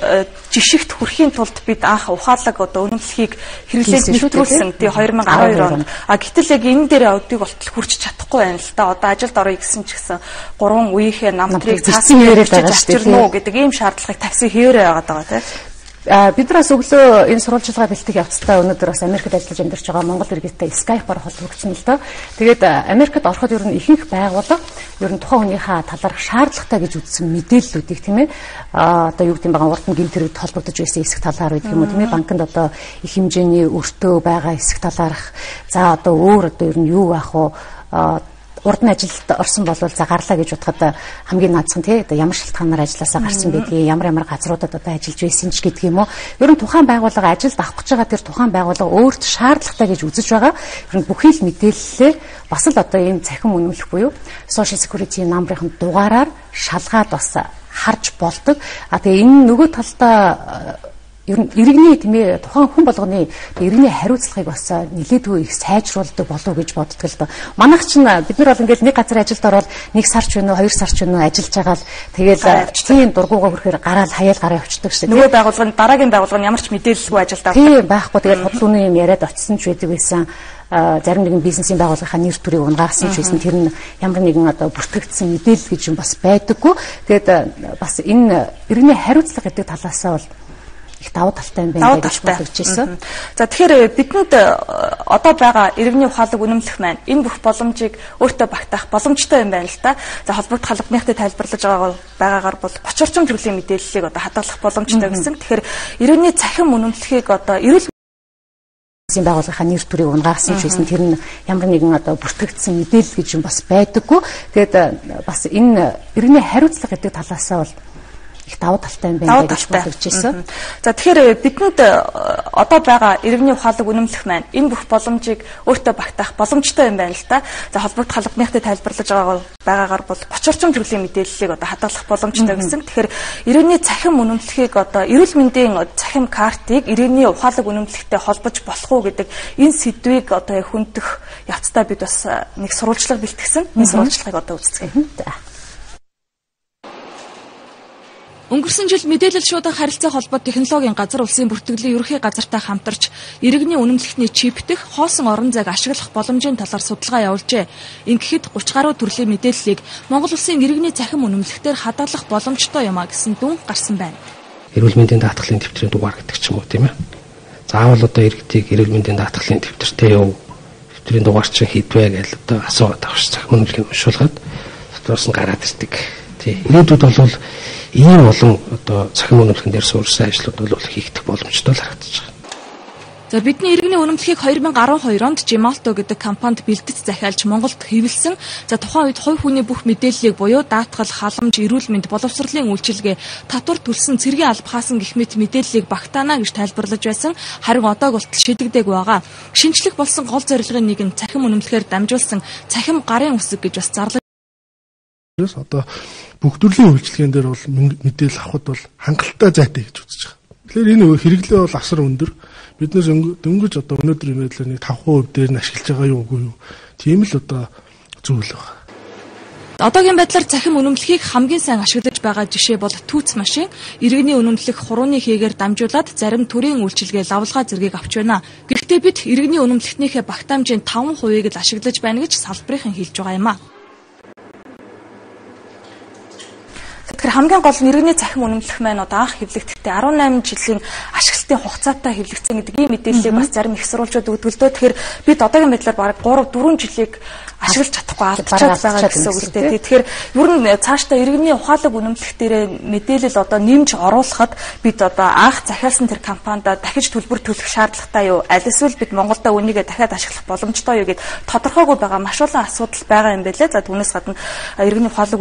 жишгт хүрэхийн тулд бид анх ухаалаг үнэмлэхийг хэрэглээд нэвтрүүлсэн тий 2012 онд. Гэтэл яг энэ дээр аудыг болтол хүрч чадахгүй байна л да. Ажилд орё гэсэн ч гэсэн 3 үеийнхээ намтрыг цаасан хэрэгжиж авчирна уу гэдэг ийм шаардлагыг тавьсан хэвээрээ байгаа даа тий. Бид нараас өглөө энэ сурвалжлагаа бэлтгэх явцдаа өнөөдөр бас Америкт ажиллаж амьдарч байгаа Монгол иргэдтэй Skype-аар холбогдсон л доо. Тэгээд Америкт ороход ер нь ихэнх байгууллага ер нь тухайн хүнийхээ талаарх шаардлагатай гэж үзсэн мэдээллүүдийг тийм ээ юу гэдэг юм байгаа урд нь гэмт хэрэгт холбогдож байсан хэсэг талаар гэдэг юм уу тийм ээ банкнд их хэмжээний өртөө байгаа хэсэг талаарх за өөр ер нь юу байх вэ урд нь ажилд орсон бол за гарлаа гэж бодоход хамгийн наадсан тий ямар шалтгаанаар ажилласаа гарсан гэдгийг ямар газруудад ажиллаж байсан ч гэдэг юм уу. Ер нь тухайн байгууллага ажилд авах гэж байгаа тэр тухайн байгууллага өөрт шаардлагатай гэж үзэж байгаа. Ер нь бүхий л мэдээлэлээ бас л энэ цахим үнэмлэх буюу social security number-ын дугаараар шалгаад бас харж болдог. Тэгээ энэ нөгөө талдаа иргэний тийм ээ тухайн хүн болгоны иргэний хариуцлагыг бас нэлээдгүй их сайжруулдаг болов гэж боддог л доо. Манайх чинь бид нар бол ингээд нэг газар ажилд ороод нэг сарч байна уу, хоёр сарч байна уу ажиллаж байгаа л тэгээд тийм дургуугаа хүрэхээр гараал хаяал гараа явчихдаг шээ. Нөгөө байгууллага дараагийн байгууллага ямар ч мэдээлэлгүй ажилдаа. Тийм байхгүй. Тэгээд бодлооны юм яриад очсон ч байдаг байсан. Зарим нэгэн бизнесийн байгууллагынхаа нэр төрийг унгаарсан ч байсан. Тэр нь ямар нэгэн одоо бүртгэгдсэн мэдээлэл гэж юм бас байдаггүй. Тэгээд бас энэ иргэний хариуцлага гэдэг талаасаа бол их давуу талтай юм байна гэж бодож ирсэн. За тэгэхээр бидэнд одоо байгаа иргэний ухаалаг үнэмлэх маань энэ бүх боломжийг өөртөө багтаах боломжтой юм байна л да. За холбогдох албаныхтай тайлбарлаж байгаагаар бол 30 орчим төрлийн мэдээллийг одоо хадгалах боломжтой гэсэн. Тэгэхээр иргэний цахим үнэмлэхийг одоо эрүүл мэндийн байгууллагынхаа нэр төрийг унгаарсан ч байсан. Тэр нь ямар нэгэн одоо бүртгэгдсэн мэдээлэл гэж юм бас байдаггүй. Тэгээд бас энэ иргэний хариуцлага гэдэг талаасаа бол их давуу талтай юм байна гэж бодож ирсэн. За тэгэхээр бидэнд одоо байгаа иргэний ухаалаг үнэмлэх маань энэ бүх боломжийг өөртөө багтаах боломжтой юм байна л да. За холбогдох албаныхтай тайлбарлаж байгаагаар бол 30 орчим төрлийн мэдээллийг одоо хадгалах боломжтой гэсэн. Тэгэхээр иргэний цахим үнэмлэхийг одоо эрүүл мэндийн цахим картыг иргэний ухаалаг үнэмлэхтэй холбож болох уу гэдэг энэ сэдвийг одоо хүндэх явцдаа бид бас нэг сурвалжлага бэлтгэсэн. Энэ сурвалжлагыг одоо үздэцгээе. Өнгөрсөн жил мэдээлэл шуудан харилцаа холбоо технологийн газар улсын бүртгэлийн ерөнхий газартай хамтарч иргэний үнэмлэхний чипдэх хоосон орон зайг ашиглах боломжийн талаар судалгаа явуулжээ. Ингэхэд 30 гаруй төрлийн мэдээллийг Монгол улсын иргэний цахим үнэмлэхтэр хадгалах боломжтой юм а гэсэн дүн гарсан байна. Эрүүл мэндийн даатгалын дэвтрийн дугаар гэдэг ч юм уу тийм ээ. Заавал одоо иргэдийг эрүүл мэндийн даатгалын дэвтэртэй юу? Дэвтрийн дугаар чинь хідвэ гэж одоо асууад авч цахим үнэмлэхийг уншуулгаад дотроос нь гараад ирдэг. Ирээдүйд бол ийм олон одоо цахим үнэмлэхэн дээр суурьсан ажлууд бол хийгдэх боломжтой л харагдаж байна. За бидний иргэний үнэмлэхийг 2012 онд Gemalto гэдэг компанид бэлтгэж захиалж Монголд хэвлсэн. За тухайн үед хувь хүний бүх мэдээллийг буюу даатгал, халамж, эрүүл мэнд, боловсролын үйлчилгээ, татвар төлсөн цэргийн алба хаасан гэх мэт мэдээллийг багтаана гэж тайлбарлаж байсан. Харин одоо голтол шийдэгдээг байгаа. Шинжлэх болсон гол зорилгын нэг нь цахим үнэмлэхээр дамжуулсан цахим гарын үсэг гэж бас зарлаж одоо бүх төрлийн үйлчлэгэн дээр бол мэдээлэл авахд бол хангалттай зайтай гэж үзэж байгаа. Тэгэхээр энэ хэрэглээ бол асар өндөр. Бид нэр дөнгөж одоо өнөөдөр юм байдлаар нэг 5% дээр нь ашиглаж байгаа юу үгүй юу. Тийм л одоо зүйл байна. Одоогийн байдлаар цахим үнэмлэхийг хамгийн сайн ашиглаж байгаа жишээ бол түүц машин. Иргэний үнэмлэх хурууны хийгээр дамжуулаад зарим төрийн үйлчилгээ лавлгаа зэргийг авч байна. Гэхдээ бид иргэний үнэмлэхнийхээ багтаамжийн 5%-ийг л ашиглаж байна гэж салбарын хэлж байгаа юм а. Тэгэхээр хамгийн гол нь иргэний цахим үнэмлэх маань одоо анх хэвлэгдэхдээ 18 жилийн ашиглалтын хугацаатай хэвлэгдсэн гэдэг ийм мэдээллийг бас зарим их сурвалжууд өгдөг л дөө. Тэгэхээр бид одоогийн байдлаар бараг 3-4 жилийг ашиглаж чадахгүй алдчихад байгаа гэсэн үг л дээ. Тэгэхээр ер нь цаашдаа иргэний ухаалаг үнэмлэх дээрээ мэдээлэл одоо нэмж оруулахад бид одоо анх захиалсан тэр компанид дахиж төлбөр төлөх шаардлагатай юу? Аль эсвэл бид Монголда үнийгээ дахиад ашиглах боломжтой юу гэд тодорхойгүй байгаа маш олон асуудал байгаа юм байлээ. За түүнээс гадна иргэний ухаалаг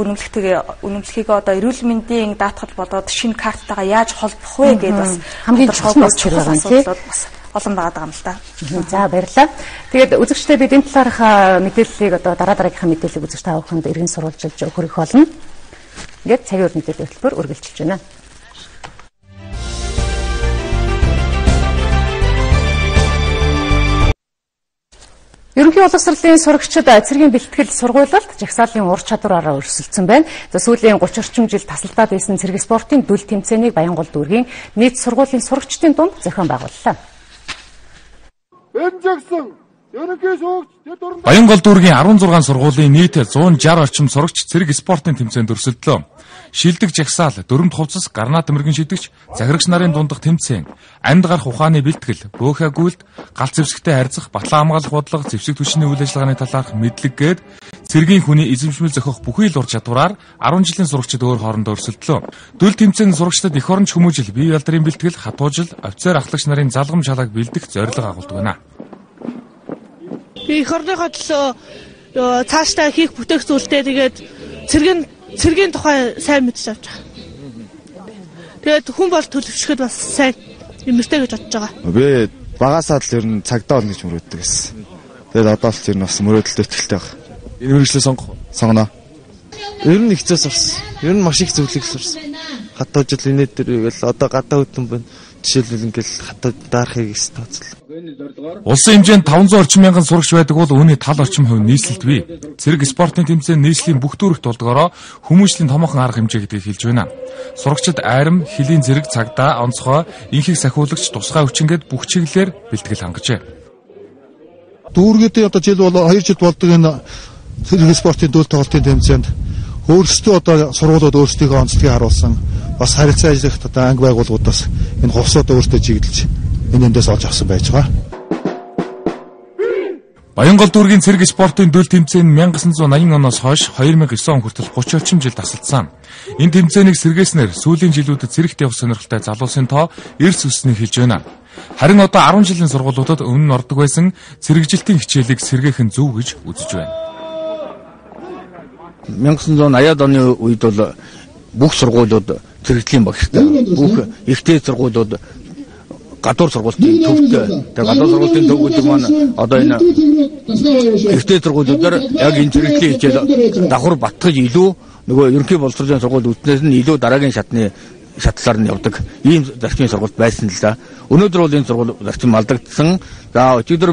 үнэмлэхийг одоо эрүүл мэндийн даатгал болоод шинэ карттайгаа яаж холбох вэ гэдээ бас хамгийн чухал асуудал бас олон байгаа юм л да. За баярлалаа. Тэгээд үзэгчдээ бид энэ талаарх мэдээллийг одоо дараагийнхаа мэдээллийг үзэгчтэй аваханд иргэн сурвалжилж өгөх болно. Ингээд цагийн үр мэдээллийн хөтөлбөр үргэлжилж байна. Ерөнхий боловсролын сурагчид цэргийн бэлтгэл сургуулилт жагсаалын ур чадвараараа өрсөлдсөн байна. За сүүлийн 30 орчим жил тасалдаад байсан цэрэг спортын дүл тэмцээнийг Баянгол дүүргийн нийт сургуулийн сурагчдын дунд зохион байгууллаа. Баянгол дүүргийн 16 сургуулийн нийт 160 орчим сурагч цэрэг спортын тэмцээнд өрсөлдлөө. Шилдэг жагсаал, дөрөмт хувцас, гарнат мэргэн шидэгч, захирагч нарын дундах тэмцээн, амьд гарах ухааны бэлтгэл, бөөхэ гүйлт, галт зэвсэгтэй харьцах, батлан хамгаалах бодлого, зэвсэг түвшний үйл ажиллагааны талаарх мэдлэг гээд цэргийн хүний эзэмшмэл зохиох бүхий л ур чадвараар 10 жилийн сурагчид өөр хоорондоо өрсөлдлөө. Дүл тэмцээний сурагчдад эх оронч хүмүүжил, бие ялдрын бэлтгэл, хатуужил, офицер ахлагч нарын залгамж халааг бэлдэх зорилго агуулдаг байна. Би эх орныхоо төлөө цаашдаа хийх бүтээх зүйлтэй тэгээд цэргийн тухай сайн мэдж авч байгаа. Тэгээд хүн бол төлөвшөхөд бас сайн юмэртэй гэж бодож байгаа. Би багасаа л ер нь цагдаа болно гэж мөрөөддөг гэсэн. Тэгээд одоо л ер нь бас мөрөөдөлтөй итгэлтэй байна. Энэ мэргэжлээ сонгоно. Ер нь ихцээс сурсан. Ер нь маш их зүйлийг сурсан. Хатуу жил инээд дэргээл одоо гадаа хөтөн байна. Жишээлбэл ингээл хатуу даарахыг их тооцол. Улсын хэмжээнд 500 орчим мянган сурагч байдаг бол үүний тал орчим хувь нийслэлд бий. Цэрэг спортын тэмцээн нийслэлийн бүх төрөлт болдгоороо хүмүүжлийн томоохон арга хэмжээ гэдгийг хэлж байна. Сурагчид арим, хөлийн зэрэг, цагдаа, онцгой, инхийг сахиулагч, тусгай хүчингээд бүх чиглэлээр бэлтгэл хангажээ. Дүүргэдээ одоо жил бол 2 жил болдог энэ цэрэг спортын дүүл тоглолтын тэмцээнд өөрсдөө одоо сургуулиуд өөрсдийнхөө онцлогийг харуулсан бас харилцаа ажиллагт одоо анги байгууллагуудаас энэ хувьсууд өөрсдөө чиглэлж энэ эндээс олж авсан байж байгаа. Баянгол дүүргийн цэрэг спортын дүүл тэмцээн 1980 оноос хойш 2009 он хүртэл 30 орчим жил тасалдсан. Энэ тэмцээнийг сэргээснээр сүүлийн жилүүдэд цэрэгт явах сонирхолтой залуусын тоо эрс өснийг хэлж байна. Харин одоо 10 жилийн сургуулиудад өмнө нь ордог байсан цэрэгжилтийн хичээлийг сэргээх нь зөв гэж үзэж байна. 1980-ад оны үед бол бүх сургуулиуд цэрэгжлийн багштай, бүх ихтэй сургуулиуд гадуур сургуулийн төвтэй. Тэгээ гадуур сургуулийн төвүүд маань одоо энэ ихтэй сургуулиудаар яг энэ цэрэгжлийн хичээл давхар батгаж илүү нөгөө ерөнхий боловсролын сургууль үтнээс нь илүү дараагийн шатлаар нь явдаг ийм зарчмын сургууль байсан л да. Өнөөдөр бол энэ сургууль зарчим алдагдсан. За өчигдөр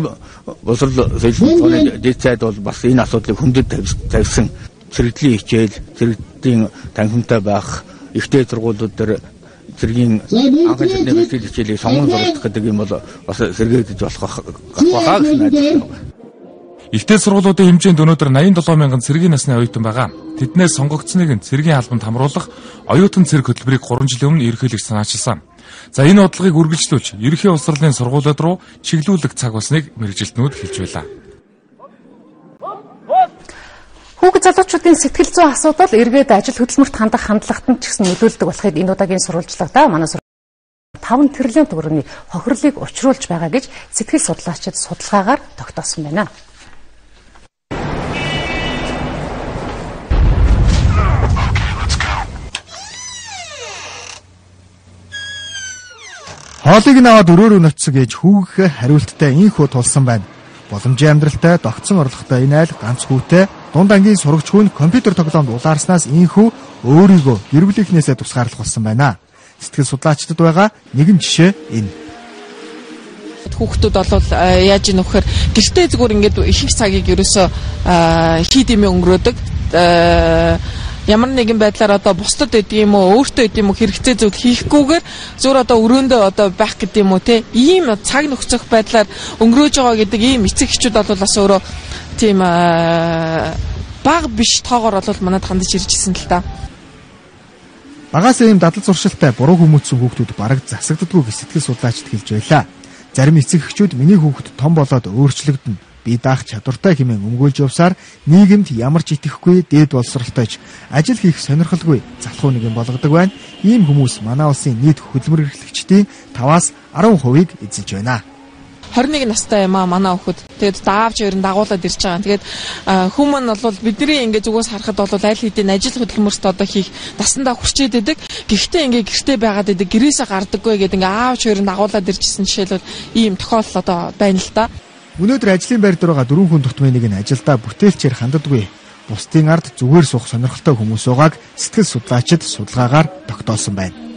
боловсрол соёлын дэцэд бол бас энэ асуудлыг хөндөд тавьсан. Цэрэгжлийн хичээл, цэрэгжлийн танхимтай байх, ихтэй сургуулиуд дээр цэргийн анхан шатны бэлтгэл хичээлийг сонгон суралцах гэдэг юм бол бас сэргээгдэж болох байхаа гэсэн найдаж байна. Ихтэй сургуулиудын хэмжээнд өнөөдөр 87 мянган цэргийн насны оюутан байгаа. Тэднээс сонгогдсныг нь цэргийн албанд хамруулах оюутан цэрэг хөтөлбөрийг 3 жилийн өмнө ерөнхийлөгч санаачилсан. За энэ бодлогыг үргэлжлүүлж ерөнхий улсрлын сургуулиуд руу чиглүүлэх цаг болсныг мэргэжилтнүүд хэлж байлаа. Хүүхэд залуучуудын сэтгэл зүйн асуудал эргээд ажил хөдөлмөрт хандах хандлагат нь ч гэсэн нөлөөлдөг болохыг энэ удаагийн сурвалжлагада манай 5 тэрбум төгрөгийн хохирлыг учруулж байгаа гэж сэтгэл судлаачид судалгаагаар тогтоосон байна. Хоолыг наваад өрөөрөө ноцсон гэж хүүгийнхээ хариулттай инхүү тулсан байна. Боломжийн амьдралтай, догцсон орлоготой энэ айл ганц хүүтэй дунд ангийн сурагчгүй нь компьютер тоглоомд улаарснаас инхүү өөрийгөө гэр бүлийнхнээсээ тусгаарлах болсон байна. Сэтгэл судлаачдад байгаа нэгэн жишээ энэ. Хүүхдүүд бол яаж ийн вөхөр гэртээ зүгээр ингээд их цагийг ерөөсөө хийд юм өнгөрөөдөг. Ямар нэгэн байдлаар одоо бусдад гэдэг юм уу өөртөө гэдэг юм уу хэрэгцээ зүйл хийхгүйгээр зөвөр одоо өрөөндөө одоо байх гэдэг юм уу те ийм цаг нөхцөх байдлаар өнгөрөөж байгаа гэдэг ийм эцэг эхчүүд бол бас өөрөө тийм баг биш тоогоор бол манад хандаж ирж ирсэн л та. Багаас ийм дадал зуршилтай буруу хүмүүцсэн хүүхдүүд бараг засагддаггүй гэж сэтгэл судлаачид хэлж байлаа. Зарим эцэг эхчүүд миний хүүхэд том болоод өөрчлөгдөнө. Би даах чадвартай хэмээн өмгөөлж явсаар нийгэмд ямар ч итгэхгүй дээд боловсролтойч ажил хийх сонирхолгүй залхуу нэгэн болгодог байна. Ийм хүмүүс манай улсын нийт хөдөлмөр эрхлэгчдийн 5-аас 10%-ийг эзэлж байна. 21 настай юм аа манай хүүхэд. Тэгээд даавч ер нь дагуулад ирж байгаа. Тэгээд хүмүүс бол бидний ингээд зүгээс харахад бол аль хэдийн ажил хөдөлмөрт одоо хийх насандаа хүрчээд байдаг. Гэхдээ ингээд гэртээ байгаад байдаг гэрээсээ гардаггүй гэдэг ингээд аавч ер нь дагуулад иржсэн жишээлбэл ийм тохиолдол одоо байна л да. Өнөөдөр ажлын байр дээр байгаа 4 хүн тутмын нэг нь ажилдаа бүтээлчээр ханддаггүй. Бусдын ард зүгээр суух сонирхолтой хүмүүс байгааг сэтгэл судлаачид судалгаагаар тогтоосон байна.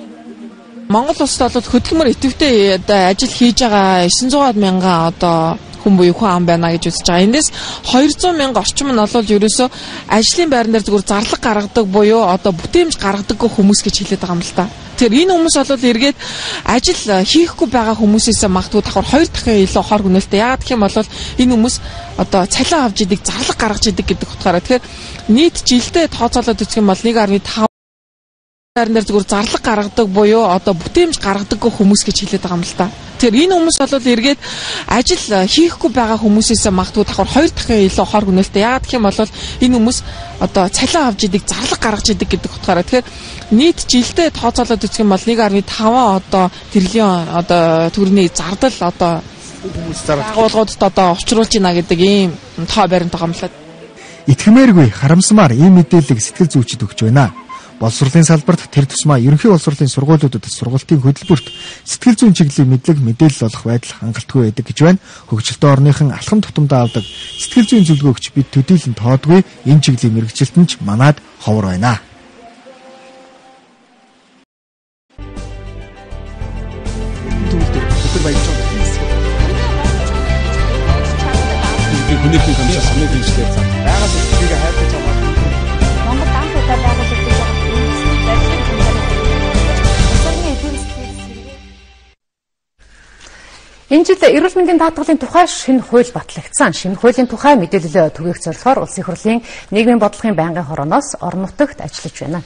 Монгол улсад бол хөдөлмөр идэвхтэй ажил хийж байгаа 900 мянган одоо хүн буюу хүн ам байна гэж үзэж байгаа. Эндээс 200 мянга орчим нь бол ерөөсөө ажлын байран дээр зүгээр зарлаг гаргадаг буюу одоо бүтээмж гаргадаггүй хүмүүс гэж хэлээд байгаа юм л та. Тэгэхээр энэ хүмүүс бол эргээд ажил хийхгүй байгаа хүмүүсээс магадгүй давхар 2 дахин илүү хор гүнэлтэй. Яагаад гэх юм бол энэ хүмүүс одоо цалин авч идэг, зарлаг гаргаж идэг гэдэг утгаараа. Тэгэхээр нийт жилдээ тооцоолоод үзэх юм бол 1.5 байран дээр зүгээр зарлаг гаргадаг буюу одоо бүтээмж гаргадаггүй хүмүүс гэж хэлээд байгаа юм л та. Тэгэхээр энэ хүмүүс бол эргээд ажил хийхгүй байгаа хүмүүсээс магадгүй давхар 2 дахин илүү хор гүнэлтэй. Яагаад гэх юм бол энэ хүмүүс одоо цалин авч идэг, зарлаг гаргаж идэг гэдэг утгаараа. Тэгэхээр нийт жилдээ тооцоолоод үзэх юм бол 1.5 одоо тэрлион одоо төгрөгийн зардал одоо агуулгуудад одоо учруулж байна гэдэг ийм тоо баримт байгаа юм л. Итгэмээргүй харамсмаар ийм мэдээллийг сэтгэл зүйчид өгч байна. Боловсролын салбарт тэр тусмаа ерөнхий боловсролын сургуулиудад сургалтын хөтөлбөрт сэтгэл зүйн чиглэлийн мэдлэг мэдээлэл олох байдал хангалтгүй байдаг гэж байна. Хөгжилтэй орныхан алхам тутамдаа авдаг сэтгэл зүйн зөвлөгөөгч бид төдийлөн тоодгүй энэ чиглэлийн мэргэжилтэн ч манад ховор байна. Хүнийхээ хамшаа самны дэмжлэр зам. Байгаас ихийг хайртай чамаа. Монгол дан тутаа байгуулагдаж байгаа энэ жил эрүүл мэндийн даатгалын тухай шинэ хууль батлагдсан. Шинэ хуулийн тухай мэдээлэл түгээх зорилгоор Улсын их хурлын нийгмийн бодлогын байнгын хорооноос орон нутагт ажиллаж байна.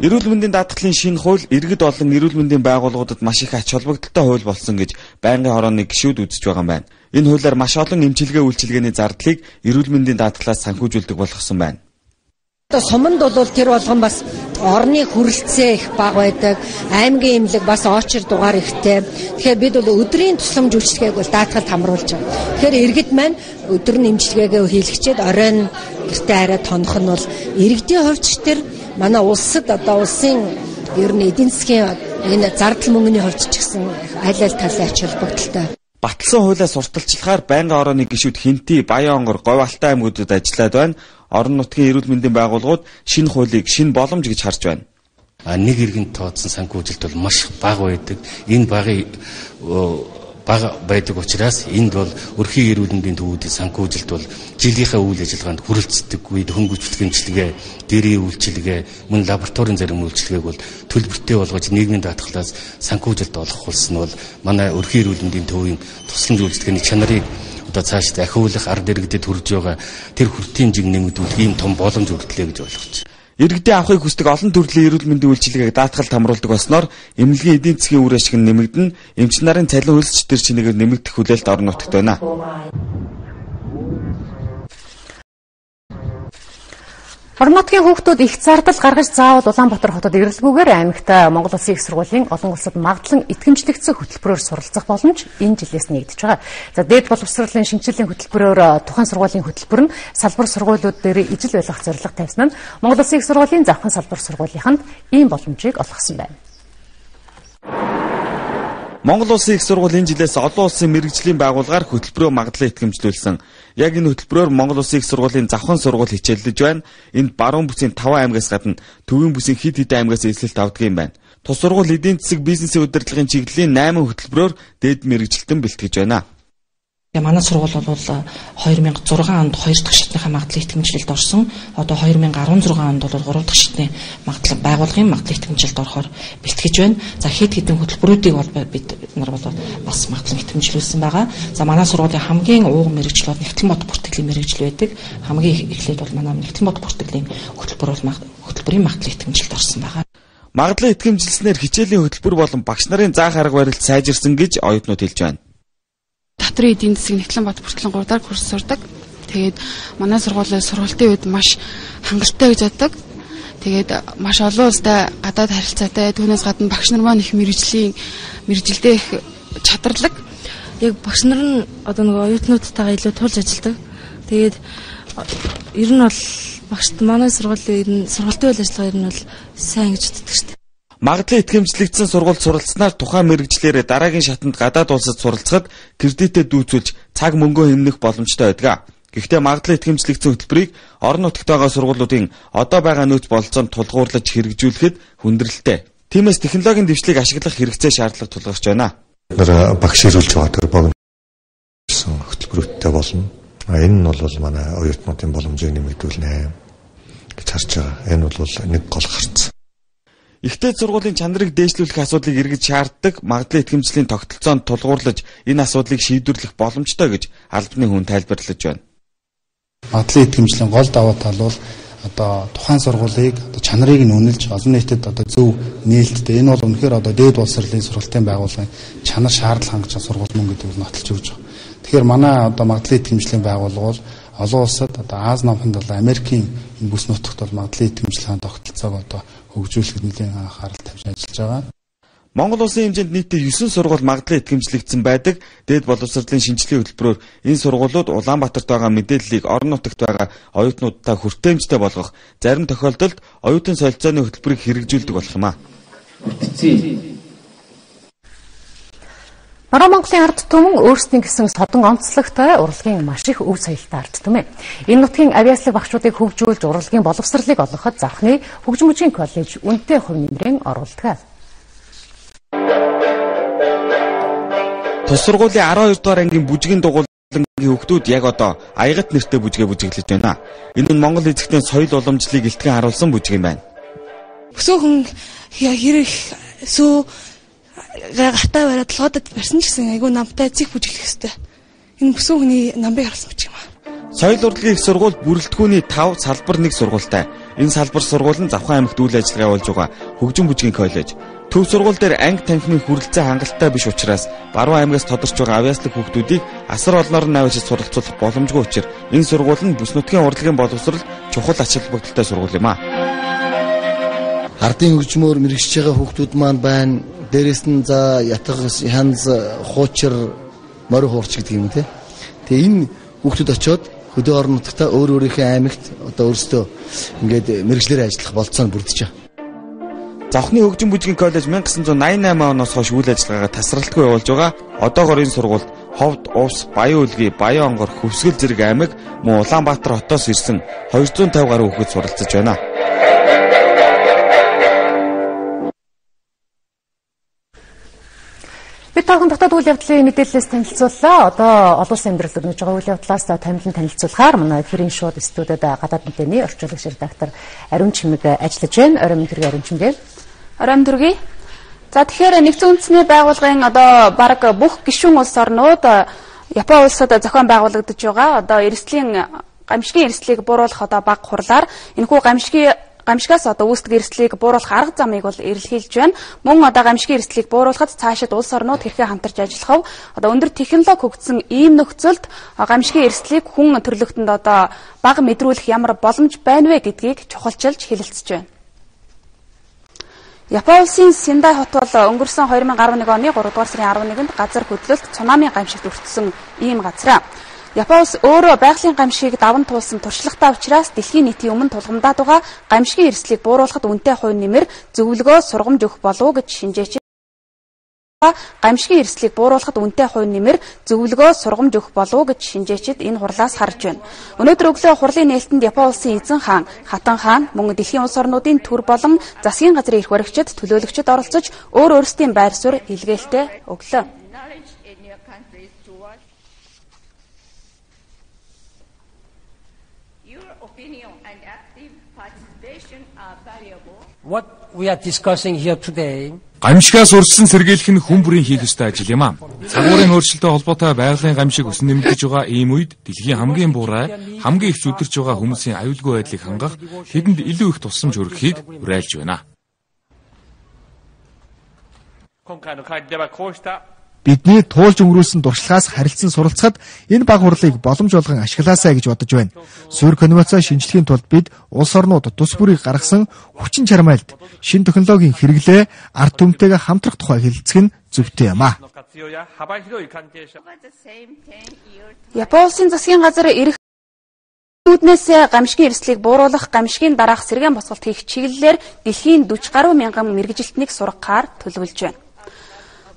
Эрүүл мэндийн даатгалын шинэ хууль иргэд олон эрүүл мэндийн байгууллагуудад маш их ач холбогдолтой хууль болсон гэж байнгын хорооны гишүүд үзэж байгаа юм байна. Энэ хуулиар маш олон эмчилгээ үйлчилгээний зардлыг эрүүл мэндийн даатгалаас санхүүжүүлдэг болгосон байна. Суманд бол тэр болгон бас орны хүрэлцээ их бага байдаг, аймгийн эмнэлэг бас очир дугаар ихтэй. Тэгэхээр бид бол өдрийн тусламж үйлчилгээг бол даатгалд хамруулж байгаа. Тэгэхээр иргэд маань өдөр нь эмчилгээгээ хийлгчээд оройн гэртээ хараад тонох нь бол иргэдийн хувьд ч тэр манай улсад одоо улсын ер нь эдийн засгийн энэ зардал мөнгөний хувьд ч гэсэн аль аль талын ач холбогдолтой. Батлсан хуулиа сурталчлахаар байнгын хорооны гишүүд Хинти, Баян-Онгор, Говь Алтай аймагуудад ажиллаад байна. Орон нутгийн эрүүл мэндийн байгууллагууд шинэ хуулийг шинэ боломж гэж харж байна. Нэг иргэн тооцсон санхүүжилт бол маш бага байдаг. Энэ бага байдаг учраас энд бол өрхийн эрүүл мэндийн төвүүдийн санхүүжилт бол жилийнхээ үйл ажиллагаанд хүрэлцдэг үед хөнгөлөлт эмчилгээ, дээрийн үйлчилгээ, мөн лабораторийн зарим үйлчилгээг бол төлбөртэй болгож нийгмийн даатгалаас санхүүжилт олох болсон нь бол манай өрхийн эрүүл мэндийн төвийн тусламж үйлчилгээний чанарыг одоо цааш ахиулах ард иргэдэд хүрж байгаа тэр хүртийн жиг нэмэгдүүлэх ийм том боломж өгдлээ гэж ойлгож байна. Иргэдийн авахыг хүсдэг олон төрлийн эрүүл мэндийн үйлчилгээг даатгалд хамруулдаг болсноор эмнэлгийн эдийн засгийн үр ашиг нь нэмэгдэн, эмч нарын цалин хөлсч төр чинээгээр нэмэгдэх хүлээлт орон нутагт байна. Орон нутгийн хүүхдүүд их зардал гаргаж заавал Улаанбаатар хотод ирэлгүйгээр аймагт Монгол Улсын их сургуулийн олон улсад магадлан итгэмжлэгдсэн хөтөлбөрөөр суралцах боломж энэ жилээс нэгдэж байгаа. За дээд боловсролын шинжилгээний хөтөлбөрөөр тухайн сургуулийн хөтөлбөр нь салбар сургуулиуд дээр ижил байлгах зорилго тавьсан нь Монгол Улсын их сургуулийн завхан салбар сургуулийнханд ийм боломжийг олгосон байна. Монгол Улсын их сургууль энэ жилээс олон улсын мэрэгжлийн байгууллагаар хөтөлбөрөөр магадлан итгэмжлүүлсэн. Яг энэ хөтөлбөрөөр Монгол Улсын их сургуулийн завхан сургууль хичээллэж байна. Энд баруун бүсийн 5 аймагаас гадна төвийн бүсийн хэд хэдэн аймагаас эзлэлт авдаг юм байна. Тус сургууль эдийн засаг бизнесийн удирдлагын чиглэлийн 8 хөтөлбөрөөр дээд мэрэгжилтэн бэлтгэж байна. Манай сургууль бол 2006 онд 2 дахь шатныхаа магадлалын итгэмжлэлд орсон. Одоо 2016 онд бол 3 дахь шатны магадлал байгууллагын магадлалын итгэмжлэлд орохоор бэлтгэж байна. За хэд хэдэн хөтөлбөрүүдийг бол бид нар бол бас магадлан итгэмжлүүлсэн байгаа. За манай сургуулийн хамгийн ууган мэрэгжил бол Нэгтгэн бод бүртгэлийн мэрэгжил байдаг. Хамгийн эхлээд бол манай Нэгтгэн бод бүртгэлийн хөтөлбөр бол хөтөлбөрийн магадлалын итгэмжлэлд орсон байгаа. Магадлан итгэмжлэлснээр хичээлийн хөтөлбөр болон багш нарын заах арга барилд сайжирсан гэж оюутнууд хэлж байна. Татрын эдийн засгийн Нэгтгэн бод бүртгэлийн 3 дахь курс сурдаг. Тэгээд манай сургуулийн сургалтын үед маш хангалттай гэж боддог. Тэгээд маш олон улстай гадаад харилцаатай, түүнээс гадна багш нар маань их мэрэгжилдээ их чадварлаг. Яг багш нар нь одоо нөгөө оюутнуудтайгаа илүү тулж ажилладаг. Тэгээд ер нь бол багшд манай сургуулийн сургалтын үйл ажиллагаа ер нь бол сайн гэж боддог шүү дээ. Магадлан итгэмжлэгдсэн сургуульд суралцсанаар тухайн мэрэгчлэрээ дараагийн шатанд гадаад улсад суралцахад кредитэд дүүцүүлж цаг мөнгөө хэмнэх боломжтой байдаг. Гэхдээ магадлан итгэмжлэгдсэн хөтөлбөрийг орон нутагт байгаа сургуулиудын одоо байгаа нөөц бололцоонд тулгуурлаж хэрэгжүүлэхэд хүндрэлтэй. Тиймээс технологийн дэвшлиг ашиглах хэрэгцээ шаардлага тулгарч байна. Багш ирүүлж байгаа төр богино хөтөлбөрүүдтэй болно. Энэ нь бол манай оюутнуудын боломжийг нэмэгдүүлнэ гэж харж байгаа. Энэ бол нэг гол харц. Ихтэй сургуулийн чанарыг дээшлүүлэх асуудлыг эргэж шаарддаг магадлан итгэмжлэлийн тогтолцоонд тулгуурлаж энэ асуудлыг шийдвэрлэх боломжтой гэж албаны хүн тайлбарлаж байна. Магадлан итгэмжлэлийн гол давуу тал бол одоо тухайн сургуулийг чанарыг нь үнэлж олон нийтэд одоо зөв нээлттэй энэ бол үнэхээр одоо дээд боловсролын сургалтын байгууллагын чанар шаардлага хангаж сургууль мөн гэдэг нь нотолж өгч байгаа. Тэгэхээр манай одоо магадлан итгэмжлэлийн байгууллага бол олон улсад одоо Аз намханд бол Америкийн энэ бүс нутагт бол магадлан итгэмжлэлийн тогтолцоог одоо хөгжүүлэхэд нэлээд анхаарал тавьж ажиллаж байгаа. Монгол улсын хэмжээнд нийтдээ 9 сургууль магадлан итгэмжлэгдсэн байдаг. Дээд боловсролын шинжилгээ хөтөлбөрөөр энэ сургуулиуд Улаанбаатарт байгаа мэдээллийг орон нутагт байгаа оюутнуудтай хүртээмжтэй болгох, зарим тохиолдолд оюутан солилцооны хөтөлбөрийг хэрэгжүүлдэг болох юм а. Баруун Монголын ард түмэн өөрсдийн гэсэн содон онцлогтой урлагийн маш их өв соёлтой ард түмэн. Энэ нутгийн авиаслаг багшуудыг хөгжүүлж урлагийн боловсролыг олгоход Завхны хөгжим мужийн коллеж үнэтэй хувь нэмрээ оруулдаг. Тус сургуулийн 12 дугаар ангийн бүжгийн дугуулангийн хүүхдүүд яг одоо аягат нэртэй бүжгээ бүжиглэж байна. Энэ нь Монгол эзэгтийн соёл уламжлалыг илтгэн харуулсан бүжиг юм байна. Өсөөхөн хэрэг сүү гатаа бараад толгойд барьсан ч гэсэн айгүй намтай зэг бүжиглэх хэвээр. Энэ өсөөхний намбыг харуулсан бүжиг юм аа. Соёл урлагийн их сургууль бүрэлдэхүүний 5 салбар 1 сургуультай. Энэ салбар сургууль нь Завхан аймагт үйл ажиллагаа явуулж байгаа хөгжим бүжгийн коллеж. Төв сургууль дээр анги танхимын хүрэлцээ хангалттай биш учраас баруун аймагаас тодорч байгаа авиаслаг хүүхдүүдийг асар олноор нь авчиж суралцуулах боломжгүй учраас энэ сургууль нь бүс нутгийн урлагийн боловсрол чухал ач холбогдолтой сургууль юм а. Ардын хөгжмөөр мэрэгчж байгаа хүүхдүүд маань байна. Дээрээс нь за ятгах хянз хуучир морь хуурч гэдэг юм те. Тэгээ энэ хүүхдүүд очиод хөдөө орон нутгата өөр өөрийнхөө аймагт одоо өөрсдөө ингээд мэрэгчлэр ажиллах болцоо бүрдэж байгаа. Завхны хөгжим бүжгийн коллеж 1988 оноос хойш үйл ажиллагаагаа тасралтгүй явуулж байгаа. Одоогоор энэ сургуульд Ховд, Увс, Баян Үлгий, Баян Онгор, Хөвсгөл зэрэг аймаг мөн Улаанбаатар хотоос ирсэн 250 гаруй хүүхэд суралцж байна. Бид таахан дотоод үйл явдлын мэдээлэлээс танилцууллаа. Одоо олон улсын амьдралд өрнөж байгаа үйл явдлаас томилон танилцуулахаар манай эфирийн шууд студиуд гадаад мэдээний орчуулагч редактор Ариун Чимэг ажиллаж байна. Оройн төргийн Ариун Чимэг. Оройн төргийн. За тэгэхээр нэгдсэн үндэсний байгууллагын одоо баг бүх гишүүн улс орнууд Япон улсад зохион байгуулагдаж байгаа. Одоо гамшигын эрсдлийг бууруулах одоо баг хурлаар энэхүү гамшигаас одоо үүсдэг эрсдлийг бууруулах арга замыг бол эрэлхийлж байна. Мөн одоо гамшигын эрсдлийг бууруулахад цаашид улс орнууд хэрхэн хамтарч ажиллах вэ? Одоо өндөр технологи хөгжсөн ийм нөхцөлд гамшигын эрсдлийг хүн төрлөختөнд одоо бага мэдрүүлэх ямар боломж байна вэ гэдгийг чухалчилж хэлэлцэж байна. Япон улсын Синдай хот бол өнгөрсөн 2011 оны 3 дугаар сарын 11-нд газар хөдлөлт цунами гамшигт өртсөн ийм газар. Япон улс өөрөө байгалийн гамшигыг даван туулсан туршлагатай учраас дэлхийн нийтийн өмнө тулгамдаад байгаа гамшигын эрсдлийг бууруулахад үнэтэй хувь нэмэр зөвлөгөө сургамж өгөх болов гэж шинжээч. Гамшигын эрсдлийг бууруулахад үнэтэй хувь нэмэр зөвлөгөө сургамж өгөх болов гэж шинжээчид энэ хурлаас харж байна. Өнөөдөр өглөө хурлын нээлтэнд Япон улсын эзэн хаан, хатан хаан, мөн дэлхийн улс орнуудын төр болон засгийн газрын эрх баригчид, төлөөлөгчид оролцож өөрсдийн байр суурь илгээлтээ өглөө. What we are discussing here today Гамшигаас урьдчилан сэргийлэх нь хүн бүрийн хийх ёстой ажил юм а. Цагуурын өөрчлөлтөд холбоотой байгалийн гамшиг өсөн нэмэгдэж байгаа ийм үед дэлхийн хамгийн буурай, хамгийн их зүдэрч байгаа хүмүүсийн аюулгүй байдлыг хангах тэдэнд илүү их тусламж өргөхийг уриалж байна. Бидний туулж өнгөрүүлсэн дуршлагаас харилцан суралцахад энэ баг хурлыг боломж болгон ашиглаасай гэж бодож байна. Суурь конвенцаа шинжилхийн тулд бид улс орнууд тус бүрийг гаргасан хүчин чармайлт, шинэ технологийн хэрэглээ, ард түмтэйгээ хамтрах тухай хэлэлцэх нь зөвхтэй юм а. Япон улсын засгийн газар эрх үүднээс гамшигын эрсдлийг бууруулах, гамшигын дараах сэргээн босголт хийх чиглэлээр дэлхийн 40 гаруй мянган мэргэжилтнийг сургахаар төлөвлөж байна.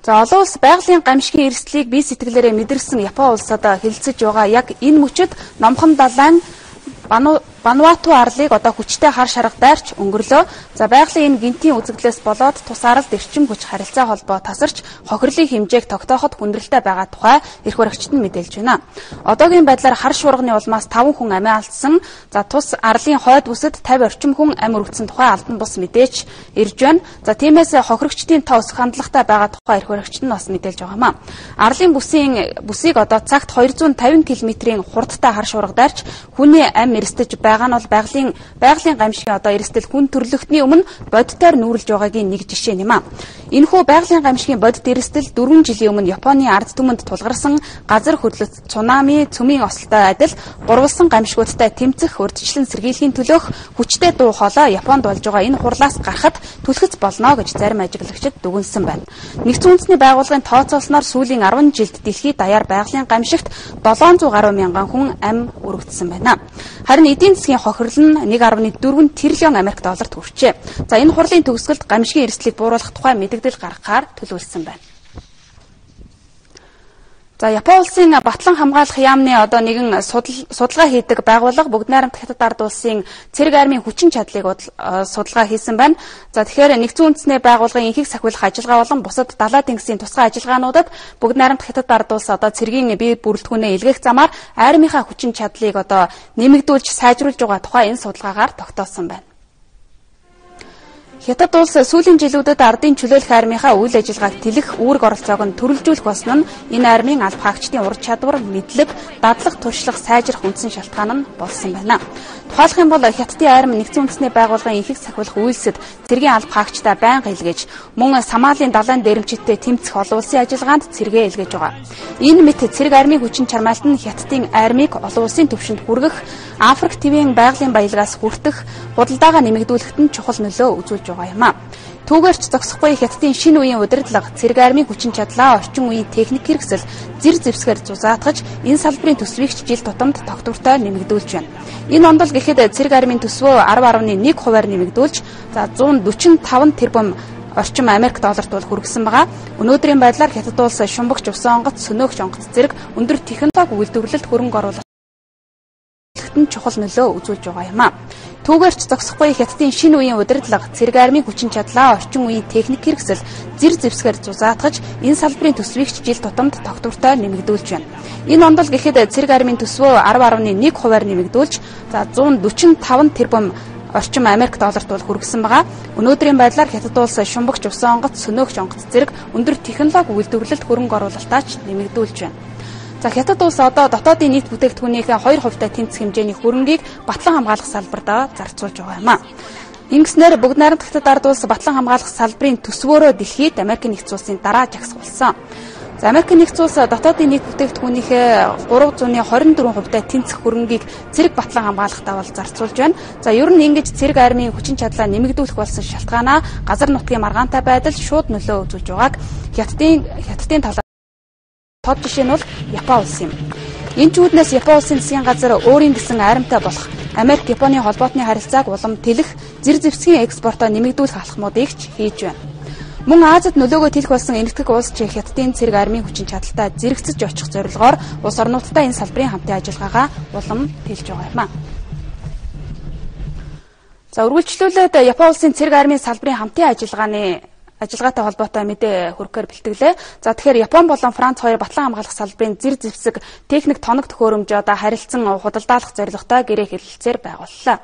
За олон улс байгалийн гамшигын эрсдлийг бие сэтгэлээрээ мэдэрсэн Япон улсад хэлэлцэж байгаа яг энэ мөчөд номхон далайн Вануату арлыг одоо хүчтэй хар шарга дайрч өнгөрлөө. За байгалийн энэ гинтийн үзэгдлээс болоод тус аралд эрчим хүч харилцаа холбоо тасарч хохирлын хэмжээг тогтооход хүндрэлтэй байгаа тухай эрх баригчид нь мэдээлж байна. Одоогийн байдлаар хар шуурганы улмаас 5 хүн амиа алдсан. За тус арлын хойд бүсэд 50 орчим хүн амь өргөцсөн тухай албан бус мэдээж ирж байна. За тиймээс хохирогчдын тоо өсөх хандлагатай байгаа тухай эрх баригчид нь бас мэдээлж байгаа юм а. Арлын бүсийг одоо цагт 250 км-ийн хурдтай хар шуурга дайрч хүний амь эрсдэж байгаа нь бол байгалийн гамшигын одоо эрсдэл хүн төрлөختний өмнө бодитоор нүүрлж байгаагийн нэг жишээ юм а. Энэхүү байгалийн гамшигын бодит эрсдэл 4 жилийн өмнө Японы ард түмэнд тулгарсан газар хөдлөлт, цунами, цөмийн ослтой адил гурвалсан гамшигуудтай тэмцэх, урьдчилан сэргийлэхийн төлөөх хүчтэй дуу хоолой Японд болж байгаа энэ хурлаас гарахад түлхэц болно гэж зарим ажиглагчид дүгнсэн байна. Нэгдсэн үндэсний байгууллагын тооцоолсноор сүүлийн 10 жилд дэлхийд даяар байгалийн гамшигт 700 гаруй мянган хүн амь өргөдсөн байна. Харин эдийн засгийн хохирол нь 1.4 триллион Америк долларт хүрчээ. За энэ хурлын төгсгөлд гамшигын эрсдлийг бууруулах тухай мэдээлэл гаргахаар төлөвлөсөн байна. За Япон улсын батлан хамгаалах яамны одоо нэгэн судалгаа хийдэг байгууллага Бүгд найрамдах Хятад ард улсын цэрэг армийн хүчин чадлыг судалгаа хийсэн байна. За тэгэхээр нэгдсэн үндэсний байгууллагын инхийг сахиулах ажиллагаа болон бусад далай тэнгисийн тусгай ажиллагаануудад Бүгд найрамдах Хятад ард улс одоо цэргийн бие бүрэлдэхүүнээ илгээх замаар армийнхаа хүчин чадлыг одоо нэмэгдүүлж сайжруулж байгаа тухай энэ судалгаагаар тогтоосон байна. Хятад улс сүүлийн жилүүдэд ардын чөлөөлөх армийнхаа үйл ажиллагааг тэлэх үүрэг оролцоог нь төрөлжүүлэх болсон нь энэ армийн алба хаагчдын ур чадвар, мэдлэг, дадлах, туршлах, сайжрах үндсэн шалтгаан нь болсон байна. Тухайлах юм бол Хятадын арми нэгдсэн үндэсний байгууллагын инхийг сахиулах үйлсэд цэргийн алба хаагчдаа байнга илгээж, мөн Сомалийн далайн дээрэмчидтэй тэмцэх олон улсын ажиллагаанд цэргээ илгээж байгаа. Энэ мэт цэрэг армийн хүчин чармаалт нь Хятадын армийг олон улсын түвшинд хүргэх, Африк твийн байгалийн баялгаас хүртэх, худалдаагаа нэмэгдүүлэхэд нь чухал нөлөө үзүүлж байгаа юм а. Түүгээрч зогсохгүй Хятадын шинэ үеийн удирдлага цэрэг армийн хүчин чадлаа орчин үеийн техник хэрэгсэл зэр зэвсгээр зузаатгаж энэ салбарын төсвийг жил тутамд тогтвортой нэмэгдүүлж байна. Энэ онд л гэхэд цэрэг армийн төсвөө 10.1%-аар нэмэгдүүлж 145 тэрбум орчим Америк долларт бол хүргэсэн байгаа. Өнөөдрийн байдлаар Хятад улс шумбагч усан онгоц, сөнөөгч онгоц зэрэг өндөр технологи үйлдвэрлэлд хөрөнгө оруулалт чухал нөлөө үзүүлж байгаа юм а. Түүгээрч зогсохгүй Хятадын шинэ үеийн удирдлага цэрэг армийн хүчин чадлаа орчин үеийн техник хэрэгсэл зэр зэвсгээр зузаатгаж энэ салбарын төсвийг жил тутамд тогтвортой нэмэгдүүлж байна. Энэ онд л гэхэд цэрэг армийн төсвөө 10.1%-аар нэмэгдүүлж 145 тэрбум орчим Америк долларт бол хүргэсэн байгаа. Өнөөдрийн байдлаар Хятад улс шумбагч усан онгоц, сөнөөгч онгоц зэрэг өндөр технологи үйлдвэрлэлд хөрөнгө оруулалтаач нэмэгдүүлж байна. За Хятад улс одоо дотоодын нийт бүтээгдэхүүнийхээ 2% тэмцэх хэмжээний хөрөнгийг батлан хамгаалах салбарт зарцуулж байгаа юм а. Ингэснээр Бүгд найрамдах Хятад ард улс батлан хамгаалах салбарын төсвөөрөө дэлхийд Америк нэгдсэн улсын дараа жагсуулсан. За Америк нэгдсэн улс дотоодын нийт бүтээгдэхүүнийхээ 324% тэмцэх хөрөнгийг цэрэг батлан хамгаалахтаа бол зарцуулж байна. За ер нь ингэж цэрэг армийн хүчин чадлаа нэмэгдүүлэх болсон шалтгаанаа газар нутгийн маргаантай байдал шууд нөлөө үзүүлж байгааг Хятадын талаас тод жишээ нь бол Япон улс юм. Энэ ч үүднээс Япон улсын засгийн газар өөрийн гэсэн аримтай болох Америк Японы холбоотны харилцааг улам тэлэх, зэр зэвсгийн экспортоо нэмэгдүүлэх алхмуудыг ч хийж байна. Мөн Азид нөлөөгөө тэлэх болсон энэтхэг улс ч Хятадын цэрэг армийн хүчин чадалтай зэрэгцэж очих зорилгоор улс орнуудтай энэ салбарын хамтын ажиллагаагаа улам тэлж байгаа юм а. За үргэлжлүүлээд Япон улсын цэрэг армийн салбарын хамтын ажиллагаатай холбоотой мэдээ хүргэхээр бэлтгэлээ. За тэгэхээр Япон болон Франц хоёр батлан хамгаалах салбарын зэр зэвсэг техник тоног төхөөрөмжөд харилцан худалдаалах зорилготой гэрээ хэлэлцээр байгууллаа.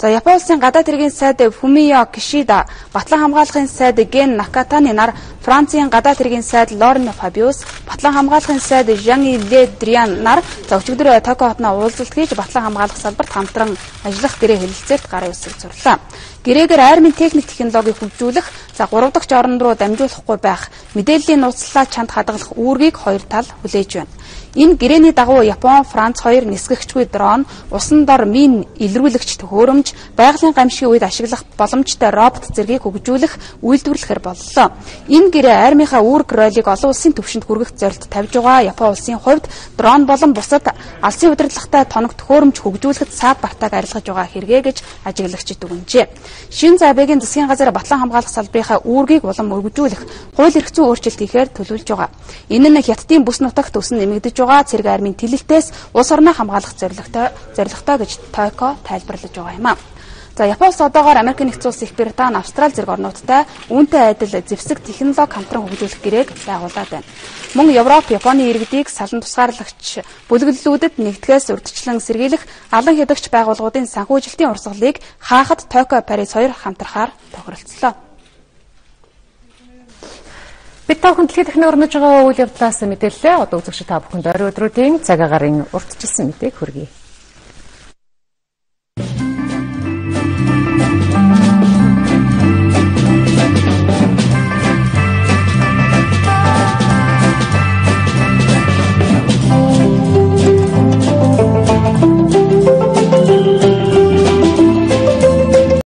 За Япон улсын гадаад хэргийн сайд Фумио Кишида, батлан хамгаалахын сайд Ген Накатаны нар, Францын гадаад хэргийн сайд Лорен Фабиус, батлан хамгаалахын сайд Жан-И Ле Дриан нар өчигдөр Токио хотноо уулзалт хийж батлан хамгаалах салбарт хамтран ажиллах гэрээ хэлэлцээрт гарын үсэг зурлаа. Гэрээгээр армийн техник технологиг хөгжүүлэх, 3 дахь орнд руу дамжуулахгүй байх, мэдээллийн нууцлалаа чанд хадгалах үүргийг хоёр тал хүлээж байна. Энэ гэрээний дагуу Япон, Франц хоёр нисгэгчгүй дрон, усан дор мин илрүүлэгч төхөөрөмж, байгалийн гамшигын үед ашиглах боломжтой робот зэргийг хөгжүүлэх, үйлдвэрлэхээр боллоо. Энэ гэрээ армийнхаа үүрэг ролийг олон улсын түвшинд хүргэх зорилт тавьж байгаа Япон улсын хувьд дрон болон бусад алсын удирдлагатай тоног төхөөрөмж хөгжүүлэхэд саад бартааг арилгаж байгаа хэрэгэ гэж ажиглагчид дүгнжээ. Шинзо Абегийн засгийн газар батлан хамгаалах салбарынхаа үүргийг улам өргөжүүлэх, хууль эрх зүйн өөрчлөлт хийхээр төлөвлөж байгаа. Энэ нь Хятадын бүс нутагт өсөн нэмэгдэж байгаа цэрэг армийн тэлэлтээс улс орноо хамгаалах зорилготой гэж Токио тайлбарлаж байгаа юм а. За Япон улс одоогоор Америк нэгдсэн улс, Их Британи, Австрали зэрэг орнуудтай үүнтэй адил зэвсэг технологи хамтран хөгжүүлэх гэрээг байгуулад байна. Мөн Европ, Японы иргэдийг салан тусгаарлагч бүлэглэлүүдэд нэгтгэхээс урьдчилан сэргийлэх алан хядагч байгууллагуудын санхүүжилтийн урсгалыг хаахад Токио, Парис хоёр хамтрахаар тохиролцлоо. Бид та бүхэн дэлхийд дахин өрнөж байгаа үйл явдлаас мэдээллээ. Одоо үзэгч та бүхэнд орой өдрүүдийн цаг агарын урьдчилсан мэдээг хүргэе.